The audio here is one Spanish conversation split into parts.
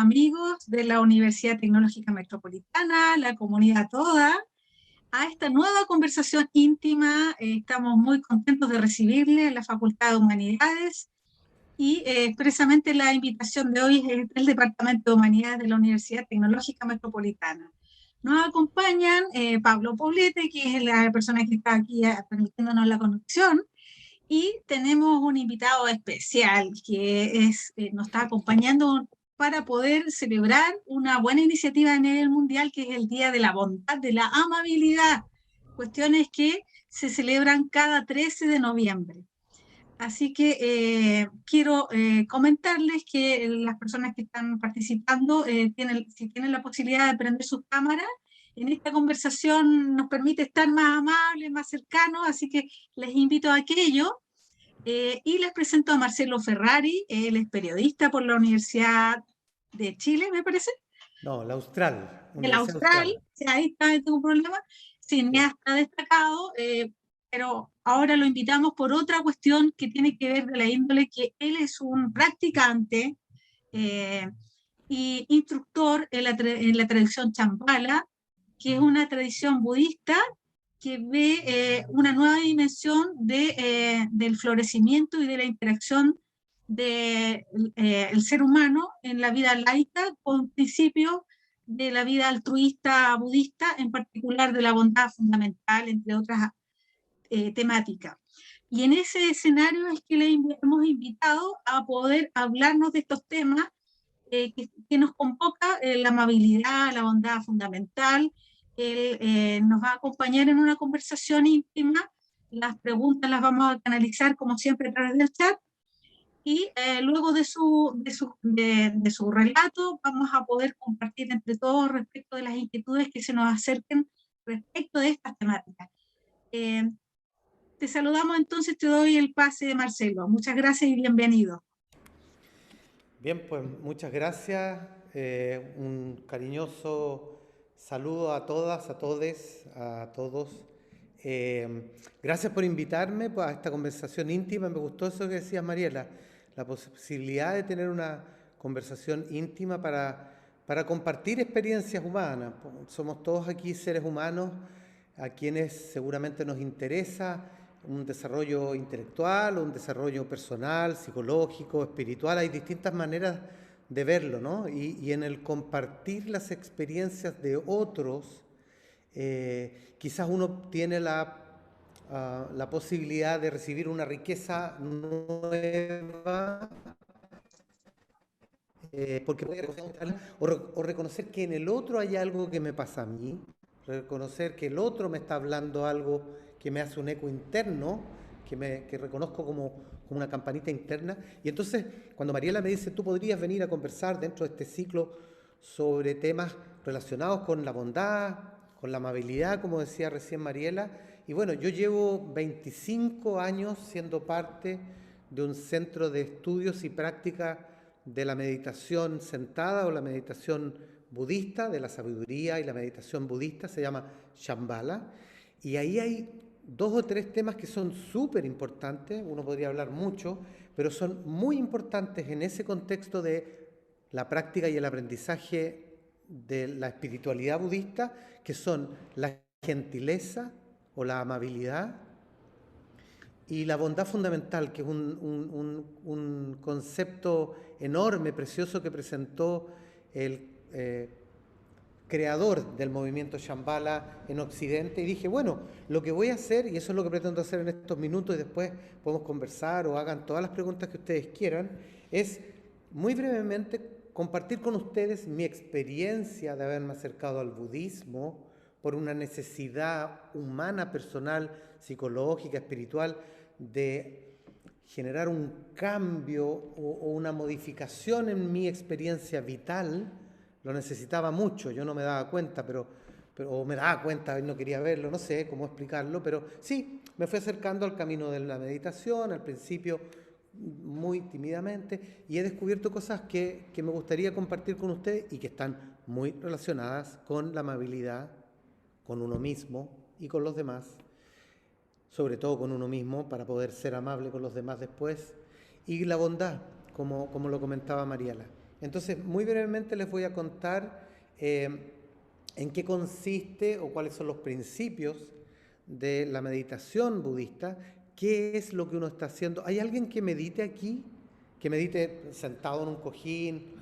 amigos de la Universidad Tecnológica Metropolitana, la comunidad toda, a esta nueva conversación íntima. Estamos muy contentos de recibirle en la Facultad de Humanidades y expresamente la invitación de hoy es del Departamento de Humanidades de la Universidad Tecnológica Metropolitana. Nos acompañan Pablo Poblete, que es la persona que está aquí permitiéndonos la conexión, y tenemos un invitado especial que nos está acompañando para poder celebrar una buena iniciativa a nivel mundial, que es el Día de la Bondad, de la Amabilidad, cuestiones que se celebran cada 13 de noviembre. Así que quiero comentarles que las personas que están participando, si tienen la posibilidad de prender sus cámaras, en esta conversación nos permite estar más amables, más cercanos, así que les invito a aquello. Y les presento a Marcelo Ferrari. Él es periodista por la Universidad de Chile, me parece, No, la Austral, del Universidad Austral. Austral. O sea, ahí está, no tengo un problema, Sí. cineasta destacado, pero ahora lo invitamos por otra cuestión que tiene que ver de la índole, que él es un practicante eh, y instructor en la tradición Champala, que es una tradición budista que ve una nueva dimensión del florecimiento y de la interacción del ser humano en la vida laica, con principios de la vida altruista budista, en particular de la bondad fundamental, entre otras temáticas. Y en ese escenario es que le hemos invitado a poder hablarnos de estos temas que nos convoca, la amabilidad, la bondad fundamental. Él nos va a acompañar en una conversación íntima. Las preguntas las vamos a canalizar, como siempre, a través del chat. Y luego de su relato vamos a poder compartir entre todos respecto de las inquietudes que se nos acerquen respecto de estas temáticas. Eh, Te saludamos entonces, te doy el pase, Marcelo. Muchas gracias y bienvenido. Bien, pues muchas gracias. Un cariñoso saludo a todas, a todes, a todos. Gracias por invitarme pues, a esta conversación íntima. Me gustó eso que decías, Mariela, la posibilidad de tener una conversación íntima para compartir experiencias humanas. Somos todos aquí seres humanos a quienes seguramente nos interesa un desarrollo intelectual, un desarrollo personal, psicológico, espiritual. Hay distintas maneras de verlo, ¿no? Y en el compartir las experiencias de otros, quizás uno tiene la posibilidad de recibir una riqueza nueva, porque puede o reconocer que en el otro hay algo que me pasa a mí, reconocer que el otro me está hablando algo que me hace un eco interno, que reconozco como una campanita interna. Y entonces, cuando Mariela me dice, tú podrías venir a conversar dentro de este ciclo sobre temas relacionados con la bondad, con la amabilidad, como decía recién Mariela. Y bueno, yo llevo 25 años siendo parte de un centro de estudios y práctica de la meditación sentada o la meditación budista, de la sabiduría y la meditación budista, se llama Shambhala. Y ahí hay dos o tres temas que son súper importantes, uno podría hablar mucho, pero son muy importantes en ese contexto de la práctica y el aprendizaje de la espiritualidad budista, que son la gentileza o la amabilidad y la bondad fundamental, que es un concepto enorme, precioso, que presentó el creador del movimiento Shambhala en Occidente. Y dije, bueno, lo que voy a hacer, y eso es lo que pretendo hacer en estos minutos, y después podemos conversar o hagan todas las preguntas que ustedes quieran, es muy brevemente compartir con ustedes mi experiencia de haberme acercado al budismo por una necesidad humana, personal, psicológica, espiritual, de generar un cambio o una modificación en mi experiencia vital. Lo necesitaba mucho, yo no me daba cuenta, o me daba cuenta y no quería verlo, no sé cómo explicarlo, pero sí, me fui acercando al camino de la meditación, al principio muy tímidamente, y he descubierto cosas que me gustaría compartir con ustedes y que están muy relacionadas con la amabilidad, con uno mismo y con los demás, sobre todo con uno mismo, para poder ser amable con los demás después, y la bondad, como lo comentaba Mariela. Entonces, muy brevemente les voy a contar en qué consiste o cuáles son los principios de la meditación budista, qué es lo que uno está haciendo. ¿Hay alguien que medite aquí? Que medite sentado en un cojín,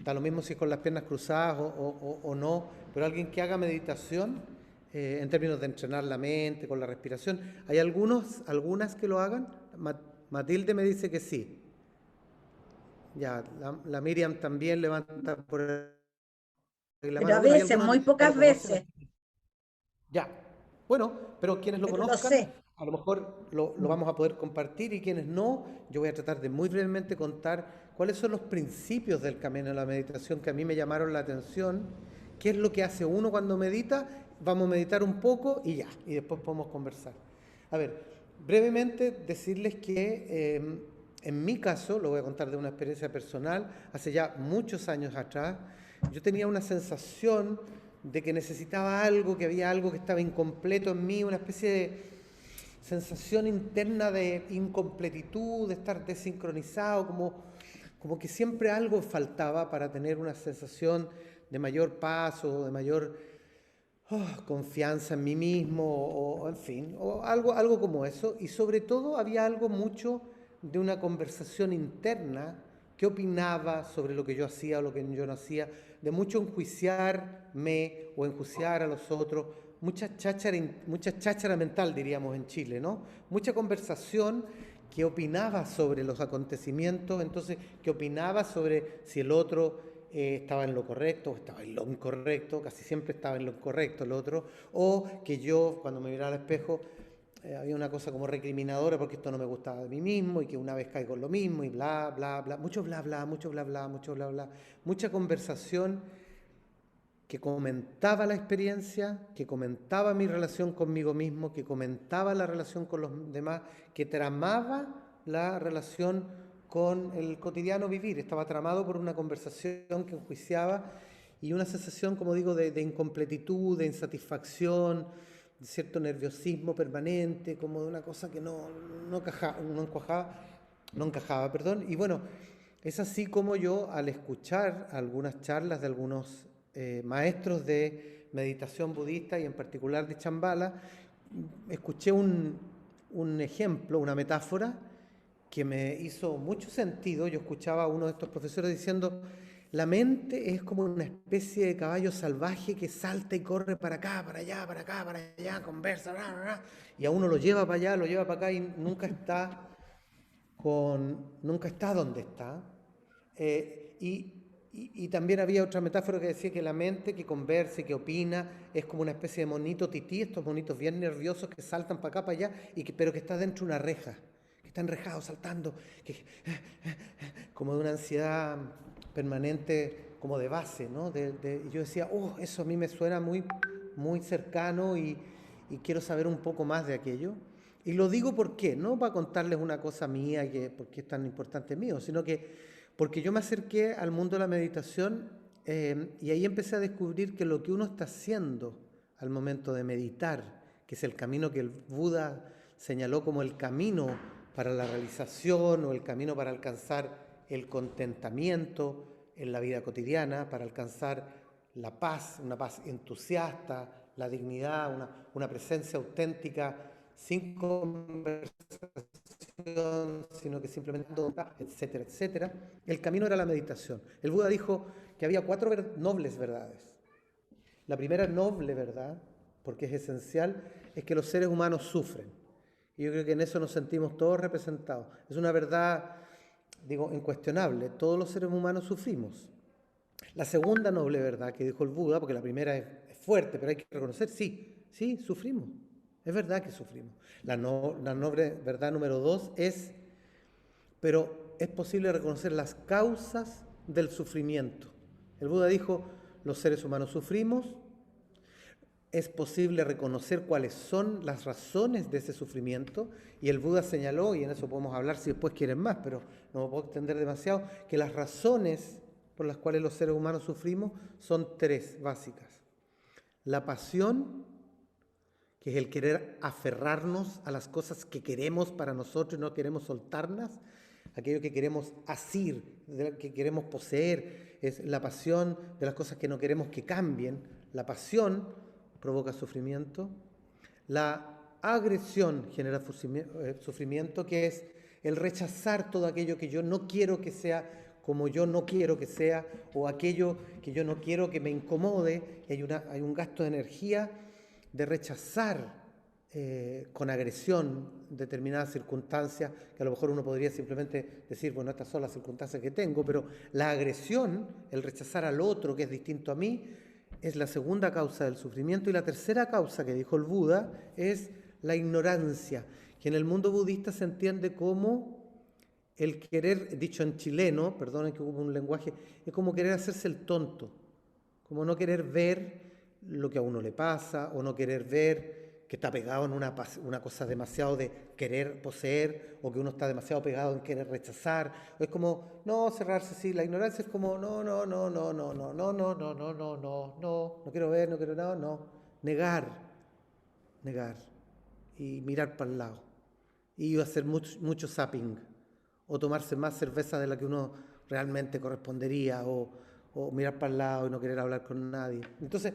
da lo mismo si es con las piernas cruzadas o no, pero alguien que haga meditación en términos de entrenar la mente, con la respiración. ¿Hay algunas que lo hagan? Matilde me dice que sí. Ya, la Miriam también levanta por ahí la Pero mano. a Bueno, hay veces, algunos muy que pocas lo conocen. veces, Ya, bueno, pero quienes lo pero lo conozcan, sé. a lo mejor lo vamos a poder compartir, y quienes no, yo voy a tratar de muy brevemente contar cuáles son los principios del camino de la meditación que a mí me llamaron la atención, qué es lo que hace uno cuando medita. Vamos a meditar un poco y ya, y después podemos conversar. A ver, brevemente decirles que en mi caso, lo voy a contar de una experiencia personal, hace ya muchos años atrás, yo tenía una sensación de que necesitaba algo, que había algo que estaba incompleto en mí, una especie de sensación interna de incompletitud, de estar desincronizado, como que siempre algo faltaba para tener una sensación de mayor paz o de mayor confianza en mí mismo, o en fin, o algo como eso. Y sobre todo había algo mucho de una conversación interna, qué opinaba sobre lo que yo hacía o lo que yo no hacía, de mucho enjuiciarme o enjuiciar a los otros, mucha cháchara mental, diríamos en Chile, ¿no? Mucha conversación que opinaba sobre los acontecimientos, entonces que opinaba sobre si el otro estaba en lo correcto o estaba en lo incorrecto, casi siempre estaba en lo incorrecto el otro, o que yo cuando me miraba al espejo había una cosa como recriminadora porque esto no me gustaba de mí mismo y que una vez caigo en lo mismo y bla, bla, bla, mucho bla, bla, mucho bla, bla, mucho bla, bla, mucha conversación que comentaba la experiencia, que comentaba mi relación conmigo mismo, que comentaba la relación con los demás, que tramaba la relación con el cotidiano vivir. Estaba tramado por una conversación que enjuiciaba y una sensación, como digo, de incompletitud, de insatisfacción, de cierto nerviosismo permanente, como de una cosa que no encajaba, perdón. Y bueno, es así como yo, al escuchar algunas charlas de algunos maestros de meditación budista y en particular de Shambhala, escuché un ejemplo, una metáfora que me hizo mucho sentido. Yo escuchaba a uno de estos profesores diciendo: la mente es como una especie de caballo salvaje que salta y corre para acá, para allá, para acá, para allá, conversa, bla, bla, bla, y a uno lo lleva para allá, lo lleva para acá y nunca está donde está. Y también había otra metáfora que decía que la mente que conversa y que opina es como una especie de monito tití, estos monitos bien nerviosos que saltan para acá, para allá, pero que está dentro de una reja, que está enrejado, saltando, como de una ansiedad permanente, como de base, ¿no? Y yo decía, eso a mí me suena muy, muy cercano, y quiero saber un poco más de aquello. Y lo digo porque, no para contarles una cosa mía, porque es tan importante mío, sino que porque yo me acerqué al mundo de la meditación y ahí empecé a descubrir que lo que uno está haciendo al momento de meditar, que es el camino que el Buda señaló como el camino para la realización o el camino para alcanzar el contentamiento en la vida cotidiana, para alcanzar la paz, una paz entusiasta, la dignidad, una presencia auténtica, sin conversación, sino que simplemente, etcétera, etcétera. El camino era la meditación. El Buda dijo que había 4 nobles verdades. La primera noble verdad, porque es esencial, es que los seres humanos sufren. Y yo creo que en eso nos sentimos todos representados. Es una verdad, digo, incuestionable. Todos los seres humanos sufrimos. La segunda noble verdad que dijo el Buda, porque la primera es fuerte, pero hay que reconocer, sí, sufrimos. Es verdad que sufrimos. La noble verdad número 2 pero es posible reconocer las causas del sufrimiento. El Buda dijo, los seres humanos sufrimos, es posible reconocer cuáles son las razones de ese sufrimiento, y el Buda señaló, y en eso podemos hablar si después quieren más, pero no me puedo extender demasiado, que las razones por las cuales los seres humanos sufrimos son 3 básicas. La pasión, que es el querer aferrarnos a las cosas que queremos para nosotros y no queremos soltarlas. aquello que queremos asir, que queremos poseer, es la pasión de las cosas que no queremos que cambien. La pasión provoca sufrimiento. La agresión genera sufrimiento, que es el rechazar todo aquello que yo no quiero que sea como yo no quiero que sea, o aquello que yo no quiero que me incomode. Y hay un gasto de energía de rechazar con agresión determinadas circunstancias, que a lo mejor uno podría simplemente decir, bueno, estas son las circunstancias que tengo, pero la agresión, el rechazar al otro que es distinto a mí, es la segunda causa del sufrimiento. Y la tercera causa que dijo el Buda es la ignorancia, que en el mundo budista se entiende como el querer, dicho en chileno, perdonen que ocupe un lenguaje, es como querer hacerse el tonto, como no querer ver lo que a uno le pasa, o no querer ver que está pegado en una cosa demasiado de querer poseer, o que uno está demasiado pegado en querer rechazar. O es como, no, cerrarse, sí, la ignorancia es como, no, no, no, no, no, no, no, no, no, no, no, no, no quiero ver, no quiero nada, no. Negar, y mirar para el lado, y hacer mucho zapping, o tomarse más cerveza de la que uno realmente correspondería, o mirar para el lado y no querer hablar con nadie. Entonces,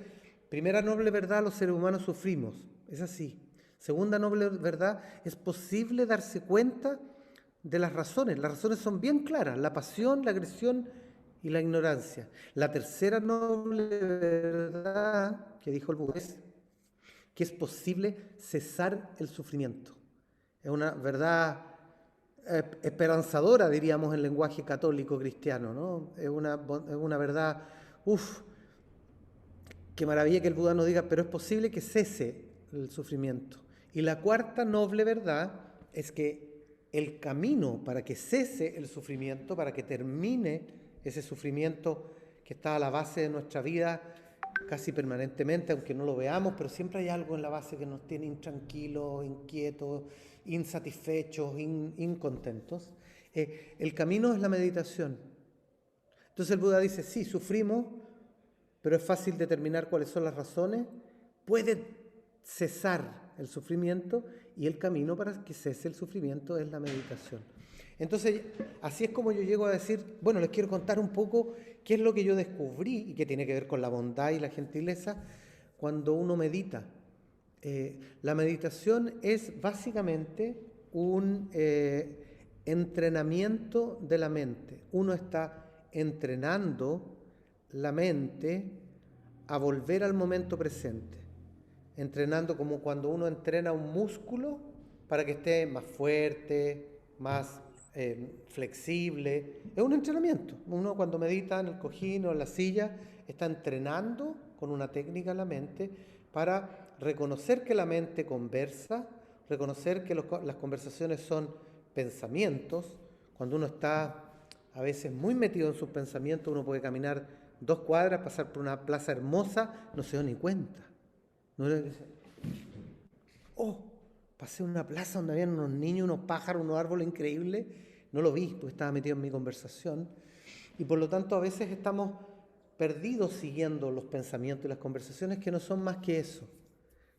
primera noble verdad, los seres humanos sufrimos, es así. Segunda noble verdad, es posible darse cuenta de las razones son bien claras, la pasión, la agresión y la ignorancia. La tercera noble verdad que dijo el Buda es que es posible cesar el sufrimiento. Es una verdad esperanzadora, diríamos en lenguaje católico cristiano, ¿no? Es una verdad, qué maravilla que el Buda nos diga, pero es posible que cese el sufrimiento. Y la cuarta noble verdad es que el camino para que cese el sufrimiento, para que termine ese sufrimiento que está a la base de nuestra vida casi permanentemente, aunque no lo veamos, pero siempre hay algo en la base que nos tiene intranquilos, inquietos, insatisfechos, incontentos. El camino es la meditación. Entonces el Buda dice, sí, sufrimos, pero es fácil determinar cuáles son las razones. Puede cesar el sufrimiento, y el camino para que cese el sufrimiento es la meditación. Entonces, así es como yo llego a decir, bueno, les quiero contar un poco qué es lo que yo descubrí y que tiene que ver con la bondad y la gentileza cuando uno medita. La meditación es básicamente un entrenamiento de la mente. Uno está entrenando la mente a volver al momento presente. Entrenando como cuando uno entrena un músculo para que esté más fuerte, más flexible. Es un entrenamiento. Uno cuando medita en el cojín o en la silla está entrenando con una técnica la mente para reconocer que la mente conversa, reconocer que las conversaciones son pensamientos. Cuando uno está a veces muy metido en sus pensamientos, uno puede caminar 2 cuadras, pasar por una plaza hermosa, no se da ni cuenta. No le dice, pasé una plaza donde habían unos niños, unos pájaros, unos árboles increíbles. No lo vi, porque estaba metido en mi conversación. Y por lo tanto a veces estamos perdidos siguiendo los pensamientos y las conversaciones que no son más que eso.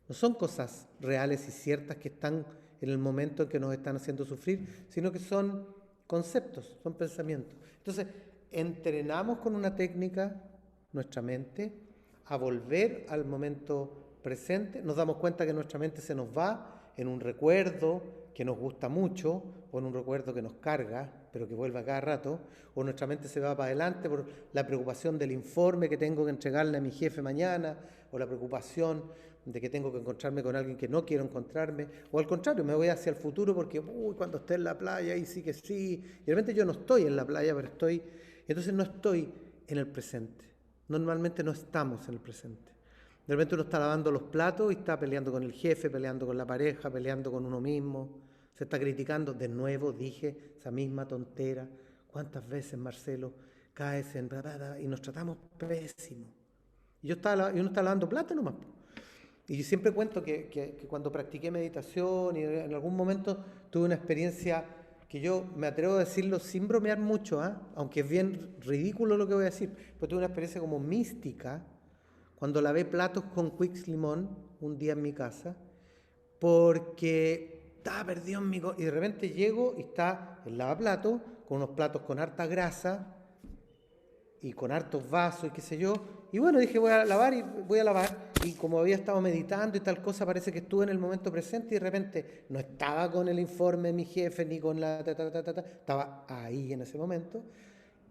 No son cosas reales y ciertas que están en el momento en que nos están haciendo sufrir, sino que son conceptos, son pensamientos. Entonces, entrenamos con una técnica nuestra mente a volver al momento presente. Nos damos cuenta que nuestra mente se nos va en un recuerdo que nos gusta mucho, o en un recuerdo que nos carga, pero que vuelve a cada rato, o nuestra mente se va para adelante por la preocupación del informe que tengo que entregarle a mi jefe mañana, o la preocupación de que tengo que encontrarme con alguien que no quiero encontrarme, o al contrario, me voy hacia el futuro porque cuando esté en la playa, ahí sí que sí, y realmente yo no estoy en la playa, pero entonces no estoy en el presente. Normalmente no estamos en el presente. De repente uno está lavando los platos y está peleando con el jefe, peleando con la pareja, peleando con uno mismo, se está criticando. De nuevo dije esa misma tontera. ¿Cuántas veces, Marcelo, caes en y nos tratamos pésimo? Y uno está lavando platos nomás. Y yo siempre cuento que cuando practiqué meditación y en algún momento tuve una experiencia que yo me atrevo a decirlo sin bromear mucho, aunque es bien ridículo lo que voy a decir, pero tuve una experiencia como mística cuando lavé platos con Quicks Limón un día en mi casa, porque estaba perdido en y de repente llego y está el lavaplatos, con unos platos con harta grasa y con hartos vasos y qué sé yo. Y bueno, dije, voy a lavar. Y como había estado meditando y tal cosa, parece que estuve en el momento presente y de repente no estaba con el informe de mi jefe ni con la... estaba ahí en ese momento.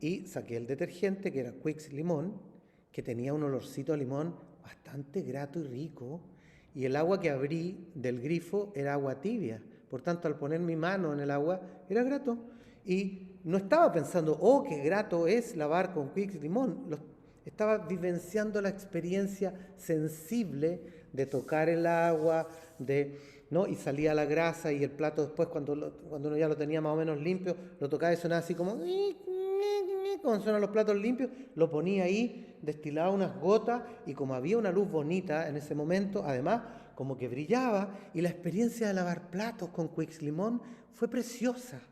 Y saqué el detergente, que era Quicks Limón, que tenía un olorcito a limón bastante grato y rico. Y el agua que abrí del grifo era agua tibia. Por tanto, al poner mi mano en el agua, era grato. Y no estaba pensando, oh, qué grato es lavar con Quicks Limón. Estaba vivenciando la experiencia sensible de tocar el agua, ¿no? Y salía la grasa y el plato después, cuando uno ya lo tenía más o menos limpio, lo tocaba y sonaba así como... Cuando suenan los platos limpios, lo ponía ahí, destilaba unas gotas y como había una luz bonita en ese momento, además como que brillaba, y la experiencia de lavar platos con Quicks Limón fue preciosa.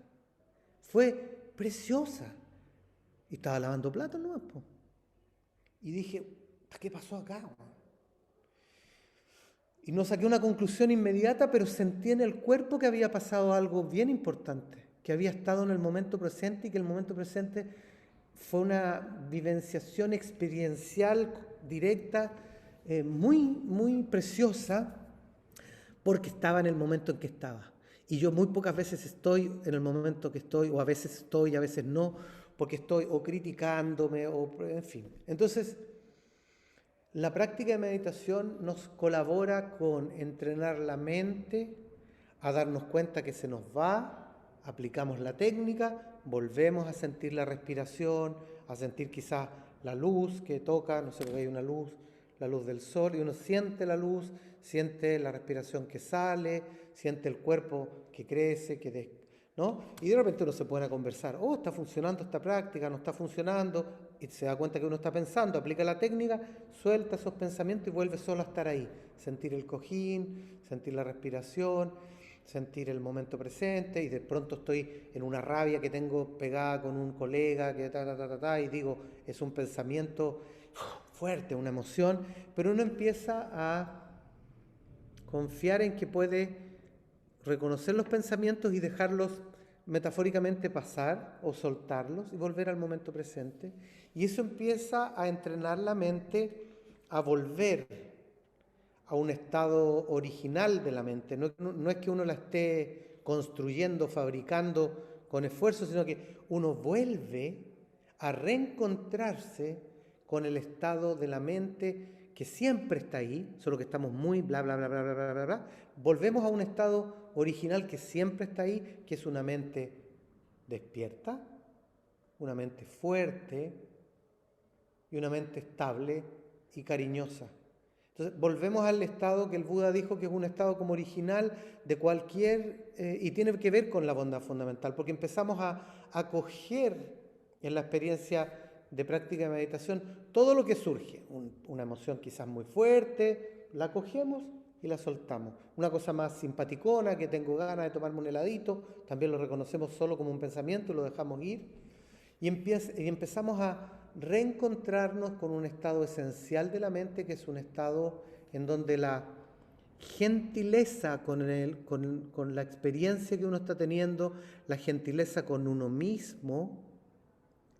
Y estaba lavando platos nomás, po. Y dije, ¿qué pasó acá? Y no saqué una conclusión inmediata, pero sentí en el cuerpo que había pasado algo bien importante, que había estado en el momento presente y que el momento presente fue una vivenciación experiencial directa, muy, muy preciosa, porque estaba en el momento en que estaba. Y yo muy pocas veces estoy en el momento que estoy, o a veces estoy, a veces no, porque estoy o criticándome, o en fin. Entonces, la práctica de meditación nos colabora con entrenar la mente a darnos cuenta que se nos va, aplicamos la técnica, volvemos a sentir la respiración, a sentir quizás la luz que toca, no sé, porque hay una luz, la luz del sol, y uno siente la luz, siente la respiración que sale, siente el cuerpo que crece, ¿no? Y de repente uno se pone a conversar, oh, está funcionando esta práctica, no está funcionando, y se da cuenta que uno está pensando, aplica la técnica, suelta esos pensamientos y vuelve solo a estar ahí, sentir el cojín, sentir la respiración, sentir el momento presente, y de pronto estoy en una rabia que tengo pegada con un colega, que y digo, es un pensamiento fuerte, una emoción, pero uno empieza a confiar en que puede reconocer los pensamientos y dejarlos metafóricamente pasar o soltarlos y volver al momento presente. Y eso empieza a entrenar la mente a volver a un estado original de la mente. No es que uno la esté construyendo, fabricando con esfuerzo, sino que uno vuelve a reencontrarse con el estado de la mente que siempre está ahí, solo que estamos muy bla, bla, bla, bla, bla, bla, bla, bla. Volvemos a un estado original que siempre está ahí, que es una mente despierta, una mente fuerte y una mente estable y cariñosa. Entonces, volvemos al estado que el Buda dijo que es un estado como original de cualquier, y tiene que ver con la bondad fundamental, porque empezamos a acoger en la experiencia de práctica de meditación todo lo que surge, una emoción quizás muy fuerte, la acogemos y la soltamos. Una cosa más simpaticona, que tengo ganas de tomarme un heladito, también lo reconocemos solo como un pensamiento y lo dejamos ir, y empezamos a reencontrarnos con un estado esencial de la mente, que es un estado en donde la gentileza con la experiencia que uno está teniendo, la gentileza con uno mismo,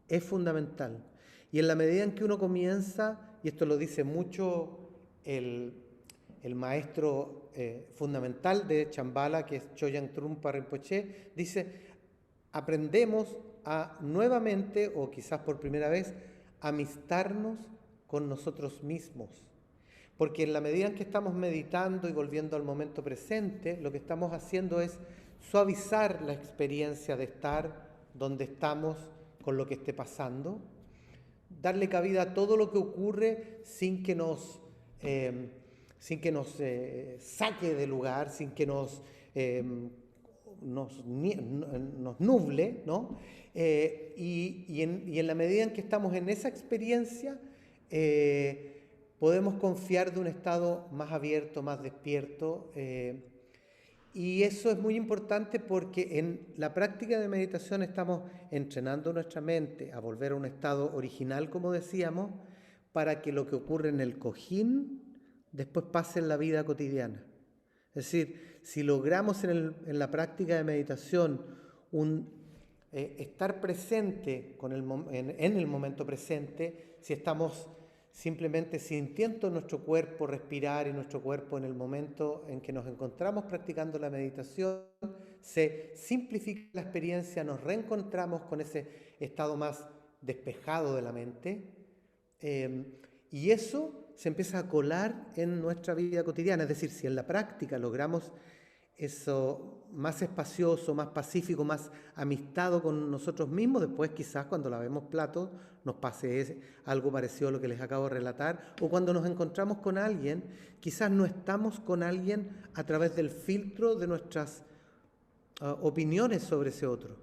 es fundamental. Y en la medida en que uno comienza, y esto lo dice mucho el maestro fundamental de Shambhala, que es Chogyam Trungpa Rinpoche, dice, aprendemos a nuevamente, o quizás por primera vez, amistarnos con nosotros mismos. Porque en la medida en que estamos meditando y volviendo al momento presente, lo que estamos haciendo es suavizar la experiencia de estar donde estamos con lo que esté pasando, darle cabida a todo lo que ocurre sin que nos saque de lugar, sin que nos nuble, ¿no? Y en la medida en que estamos en esa experiencia, podemos confiar de un estado más abierto, más despierto, y eso es muy importante porque en la práctica de meditación estamos entrenando nuestra mente a volver a un estado original, como decíamos, para que lo que ocurre en el cojín después pase en la vida cotidiana. Es decir, si logramos en la práctica de meditación estar presente en el momento presente, si estamos simplemente sintiendo nuestro cuerpo respirar y nuestro cuerpo en el momento en que nos encontramos practicando la meditación, se simplifica la experiencia, nos reencontramos con ese estado más despejado de la mente, y eso se empieza a colar en nuestra vida cotidiana. Es decir, si en la práctica logramos eso más espacioso, más pacífico, más amistado con nosotros mismos, después quizás cuando lavemos platos nos pase algo parecido a lo que les acabo de relatar, o cuando nos encontramos con alguien, quizás no estamos con alguien a través del filtro de nuestras opiniones sobre ese otro.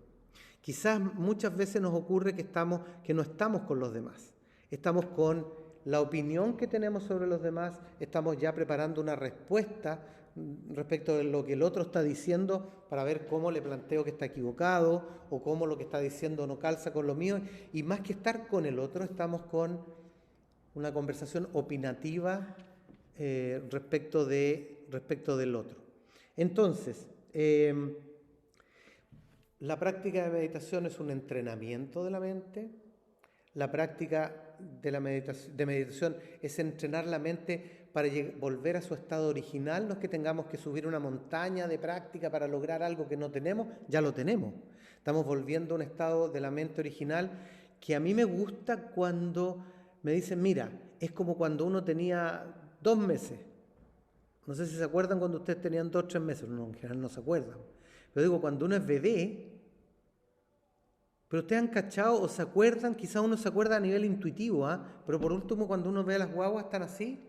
Quizás muchas veces nos ocurre que no estamos con los demás, estamos con la opinión que tenemos sobre los demás, estamos ya preparando una respuesta respecto de lo que el otro está diciendo para ver cómo le planteo que está equivocado o cómo lo que está diciendo no calza con lo mío, y más que estar con el otro, estamos con una conversación opinativa respecto del otro. Entonces, la práctica de meditación es un entrenamiento de la mente. La práctica de meditación es entrenar la mente para volver a su estado original. No es que tengamos que subir una montaña de práctica para lograr algo que no tenemos, ya lo tenemos. Estamos volviendo a un estado de la mente original que a mí me gusta cuando me dicen, mira, es como cuando uno tenía 2 meses. No sé si se acuerdan cuando ustedes tenían 2 o 3 meses, no, en general no se acuerdan. Pero digo, cuando uno es bebé, pero ustedes han cachado o se acuerdan, quizás uno se acuerda a nivel intuitivo, pero por último cuando uno ve a las guaguas están así,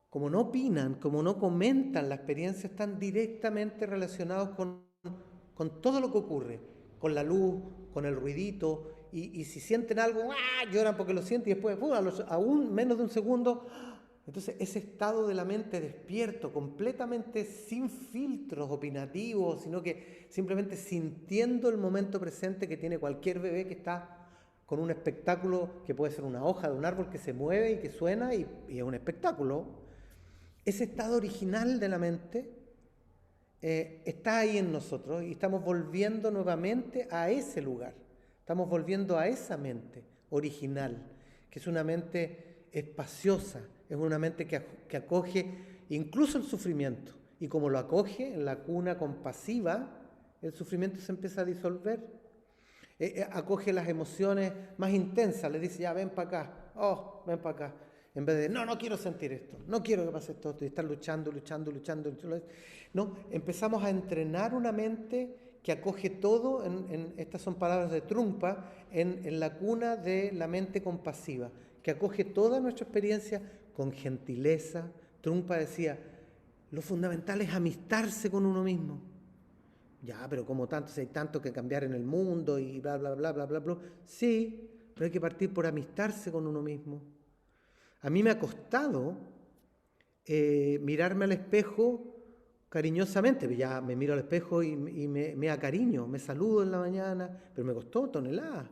como no opinan, como no comentan la experiencia, están directamente relacionados con todo lo que ocurre, con la luz, con el ruidito, y si sienten algo, lloran porque lo sienten, y después, aún menos de un segundo. Entonces, ese estado de la mente despierto, completamente sin filtros opinativos, sino que simplemente sintiendo el momento presente que tiene cualquier bebé que está con un espectáculo que puede ser una hoja de un árbol que se mueve y que suena y es un espectáculo. Ese estado original de la mente está ahí en nosotros y estamos volviendo nuevamente a ese lugar. Estamos volviendo a esa mente original, que es una mente espaciosa, es una mente que acoge incluso el sufrimiento. Y como lo acoge en la cuna compasiva, el sufrimiento se empieza a disolver. Acoge las emociones más intensas, le dice, ya ven para acá, ven para acá. En vez de, no quiero sentir esto, no quiero que pase esto, y estar luchando. No, empezamos a entrenar una mente que acoge todo, estas son palabras de Trungpa, en la cuna de la mente compasiva, que acoge toda nuestra experiencia con gentileza. Trungpa decía, lo fundamental es amistarse con uno mismo. Ya, pero como tanto, si hay tanto que cambiar en el mundo y bla, bla, bla, bla, bla, bla. Sí, pero hay que partir por amistarse con uno mismo. A mí me ha costado mirarme al espejo cariñosamente. Ya me miro al espejo y me acariño, me saludo en la mañana, pero me costó toneladas.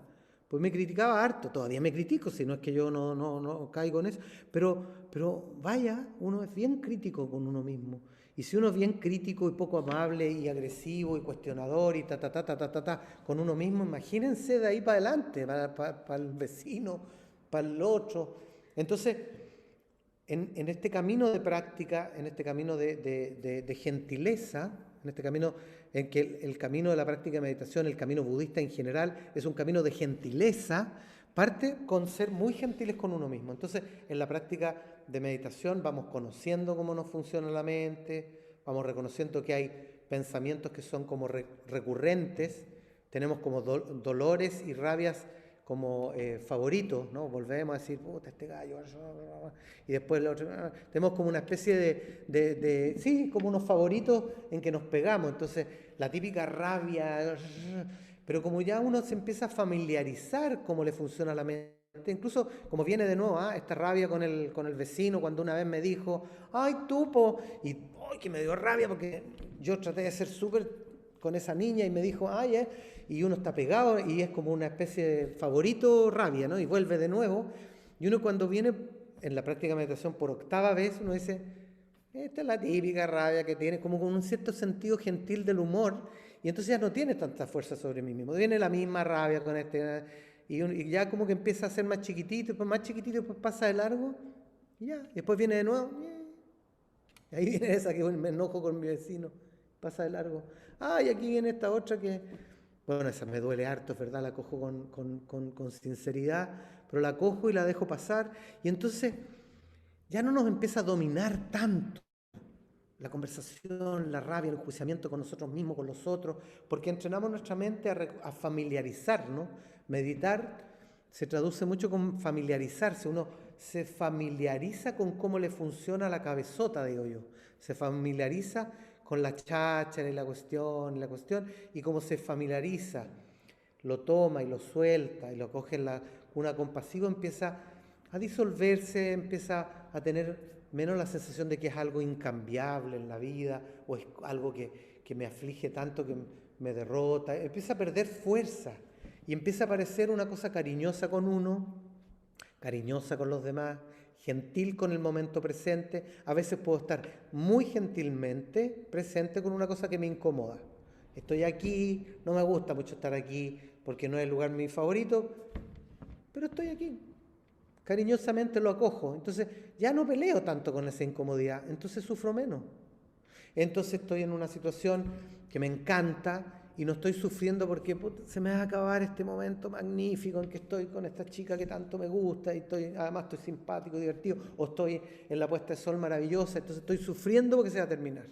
Pues me criticaba harto, todavía me critico, si no es que yo no caigo en eso, pero vaya, uno es bien crítico con uno mismo. Y si uno es bien crítico y poco amable y agresivo y cuestionador y con uno mismo, imagínense de ahí para adelante, para el vecino, para el otro. Entonces, en este camino de práctica, en este camino de gentileza, en este camino en que el camino de la práctica de meditación, el camino budista en general, es un camino de gentileza, parte con ser muy gentiles con uno mismo. Entonces, en la práctica de meditación vamos conociendo cómo nos funciona la mente, vamos reconociendo que hay pensamientos que son como recurrentes, tenemos como dolores y rabias como favoritos, ¿no? Volvemos a decir, puta, este gallo, y después el otro, tenemos como una especie sí, como unos favoritos en que nos pegamos. Entonces, la típica rabia, pero como ya uno se empieza a familiarizar cómo le funciona la mente, incluso como viene de nuevo, esta rabia con el vecino, cuando una vez me dijo, ay, tupo, y ay, que me dio rabia porque yo traté de ser súper con esa niña y me dijo, ay, y uno está pegado y es como una especie de favorito rabia, ¿no? Y vuelve de nuevo. Y uno cuando viene en la práctica de meditación por 8ª vez, uno dice, Esta es la típica rabia que tiene, como con un cierto sentido gentil del humor, y entonces ya no tiene tanta fuerza sobre mí mismo. Viene la misma rabia con este, y ya como que empieza a ser más chiquitito, después más chiquitito, después pasa de largo, y ya, y después viene de nuevo, y ahí viene esa que me enojo con mi vecino, pasa de largo. Y aquí viene esta otra que, bueno, esa me duele harto, es verdad, la cojo con sinceridad, pero la cojo y la dejo pasar, y entonces ya no nos empieza a dominar tanto la conversación, la rabia, el enjuiciamiento con nosotros mismos, con los otros, porque entrenamos nuestra mente a familiarizarnos. Meditar se traduce mucho con familiarizarse. Uno se familiariza con cómo le funciona la cabezota, digo yo. Se familiariza con la cháchara y la cuestión, y como se familiariza, lo toma y lo suelta y lo coge en una compasiva, empieza a disolverse, empieza a tener menos la sensación de que es algo incambiable en la vida o es algo que me aflige tanto que me derrota. Empieza a perder fuerza y empieza a parecer una cosa cariñosa con uno, cariñosa con los demás, gentil con el momento presente. A veces puedo estar muy gentilmente presente con una cosa que me incomoda. Estoy aquí, no me gusta mucho estar aquí porque no es el lugar mi favorito, pero estoy aquí. Cariñosamente lo acojo. Entonces ya no peleo tanto con esa incomodidad, entonces sufro menos. Entonces estoy en una situación que me encanta y no estoy sufriendo porque se me va a acabar este momento magnífico en que estoy con esta chica que tanto me gusta y además estoy simpático, divertido, o estoy en la puesta de sol maravillosa, entonces estoy sufriendo porque se va a terminar.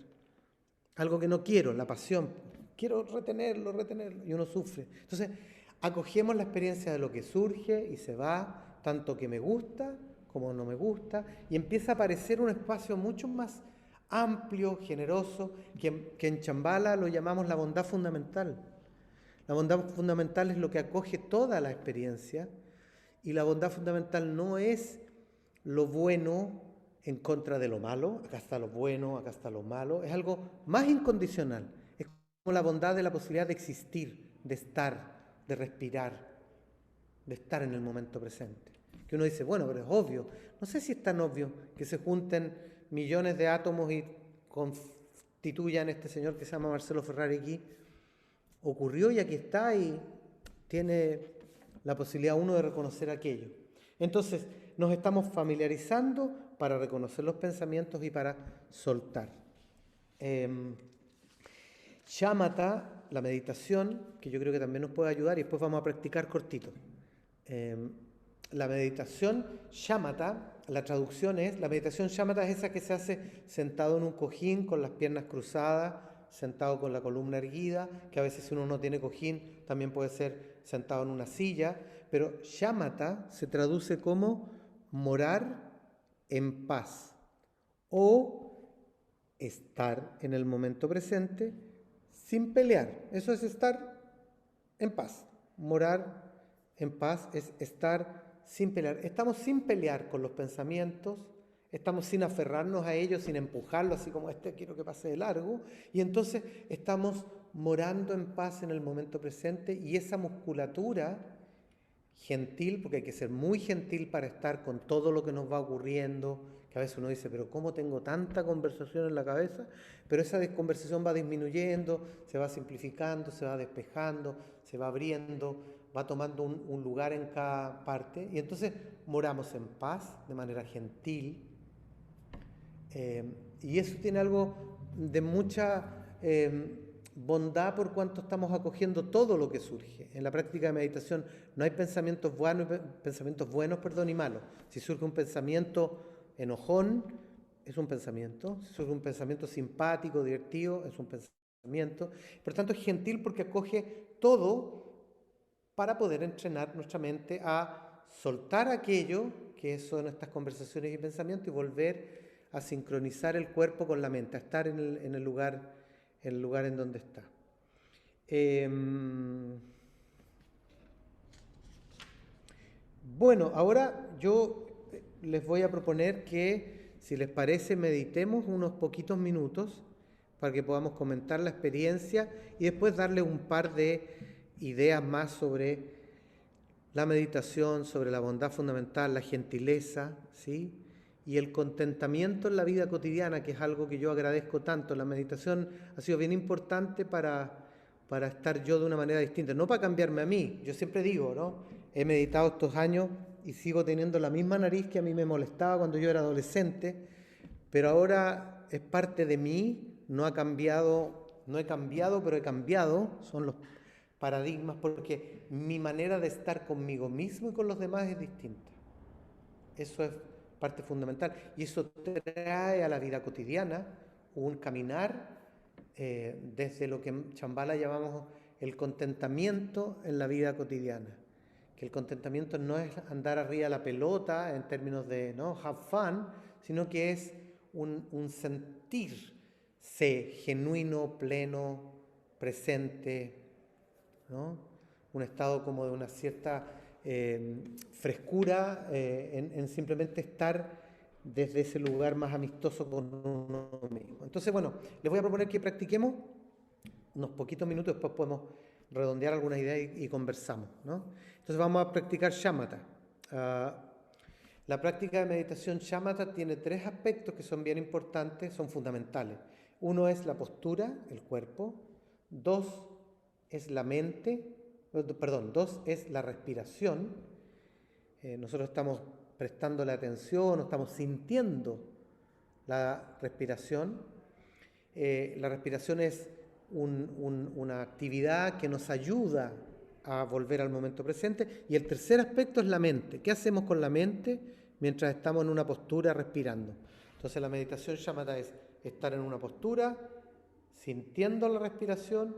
Algo que no quiero, la pasión. Quiero retenerlo, y uno sufre. Entonces, acogemos la experiencia de lo que surge y se va, tanto que me gusta como no me gusta, y empieza a aparecer un espacio mucho más amplio, generoso, que en Chambala lo llamamos la bondad fundamental. La bondad fundamental es lo que acoge toda la experiencia, y la bondad fundamental no es lo bueno en contra de lo malo, acá está lo bueno, acá está lo malo, es algo más incondicional, es como la bondad de la posibilidad de existir, de estar, de respirar, de estar en el momento presente. Que uno dice, bueno, pero es obvio, no sé si es tan obvio que se junten millones de átomos y constituyan este señor que se llama Marcelo Ferrari aquí. Ocurrió y aquí está y tiene la posibilidad uno de reconocer aquello. Entonces, nos estamos familiarizando para reconocer los pensamientos y para soltar. Shamatha, la meditación, que yo creo que también nos puede ayudar, y después vamos a practicar cortito. La meditación shamatha, la traducción es, la meditación shamatha es esa que se hace sentado en un cojín con las piernas cruzadas, sentado con la columna erguida, que a veces si uno no tiene cojín también puede ser sentado en una silla, pero shamatha se traduce como morar en paz o estar en el momento presente sin pelear. Eso es estar en paz. Morar en paz es estar sin pelear. Estamos sin pelear con los pensamientos, estamos sin aferrarnos a ellos, sin empujarlos, así como quiero que pase de largo, y entonces estamos morando en paz en el momento presente, y esa musculatura gentil, porque hay que ser muy gentil para estar con todo lo que nos va ocurriendo, que a veces uno dice, pero ¿cómo tengo tanta conversación en la cabeza? Pero esa conversación va disminuyendo, se va simplificando, se va despejando, se va abriendo, va tomando un lugar en cada parte, y entonces moramos en paz, de manera gentil, y eso tiene algo de mucha bondad por cuanto estamos acogiendo todo lo que surge. En la práctica de meditación no hay pensamientos buenos y malos. Si surge un pensamiento enojón, es un pensamiento. Si surge un pensamiento simpático, divertido, es un pensamiento. Por tanto, es gentil porque acoge todo para poder entrenar nuestra mente a soltar aquello que son estas conversaciones y pensamientos y volver a sincronizar el cuerpo con la mente, a estar en el lugar en donde está. Bueno, ahora yo les voy a proponer que, si les parece, meditemos unos poquitos minutos para que podamos comentar la experiencia y después darle un par de ideas más sobre la meditación, sobre la bondad fundamental, la gentileza, ¿sí? y el contentamiento en la vida cotidiana, que es algo que yo agradezco tanto. La meditación ha sido bien importante para estar yo de una manera distinta, no para cambiarme a mí. Yo siempre digo, ¿no? He meditado estos años y sigo teniendo la misma nariz que a mí me molestaba cuando yo era adolescente, pero ahora es parte de mí, no he cambiado, pero he cambiado, son los paradigmas, porque mi manera de estar conmigo mismo y con los demás es distinta. Eso es parte fundamental, y eso trae a la vida cotidiana un caminar desde lo que en Shambhala llamamos el contentamiento en la vida cotidiana. Que el contentamiento no es andar arriba de la pelota en términos de ¿no? have fun, sino que es un sentirse genuino, pleno, presente, ¿no? Un estado como de una cierta frescura en simplemente estar desde ese lugar más amistoso con uno mismo. Entonces, bueno, les voy a proponer que practiquemos unos poquitos minutos, después podemos redondear algunas ideas y conversamos, ¿no? Entonces vamos a practicar shamatha. La práctica de meditación shamatha tiene 3 aspectos que son bien importantes, son fundamentales. Uno es la postura, el cuerpo. 2 es la mente, perdón, 2 es la respiración. Nosotros estamos prestando la atención, estamos sintiendo la respiración. La respiración es una actividad que nos ayuda a volver al momento presente. Y el tercer aspecto es la mente. ¿Qué hacemos con la mente mientras estamos en una postura respirando? Entonces la meditación shamatha es estar en una postura, sintiendo la respiración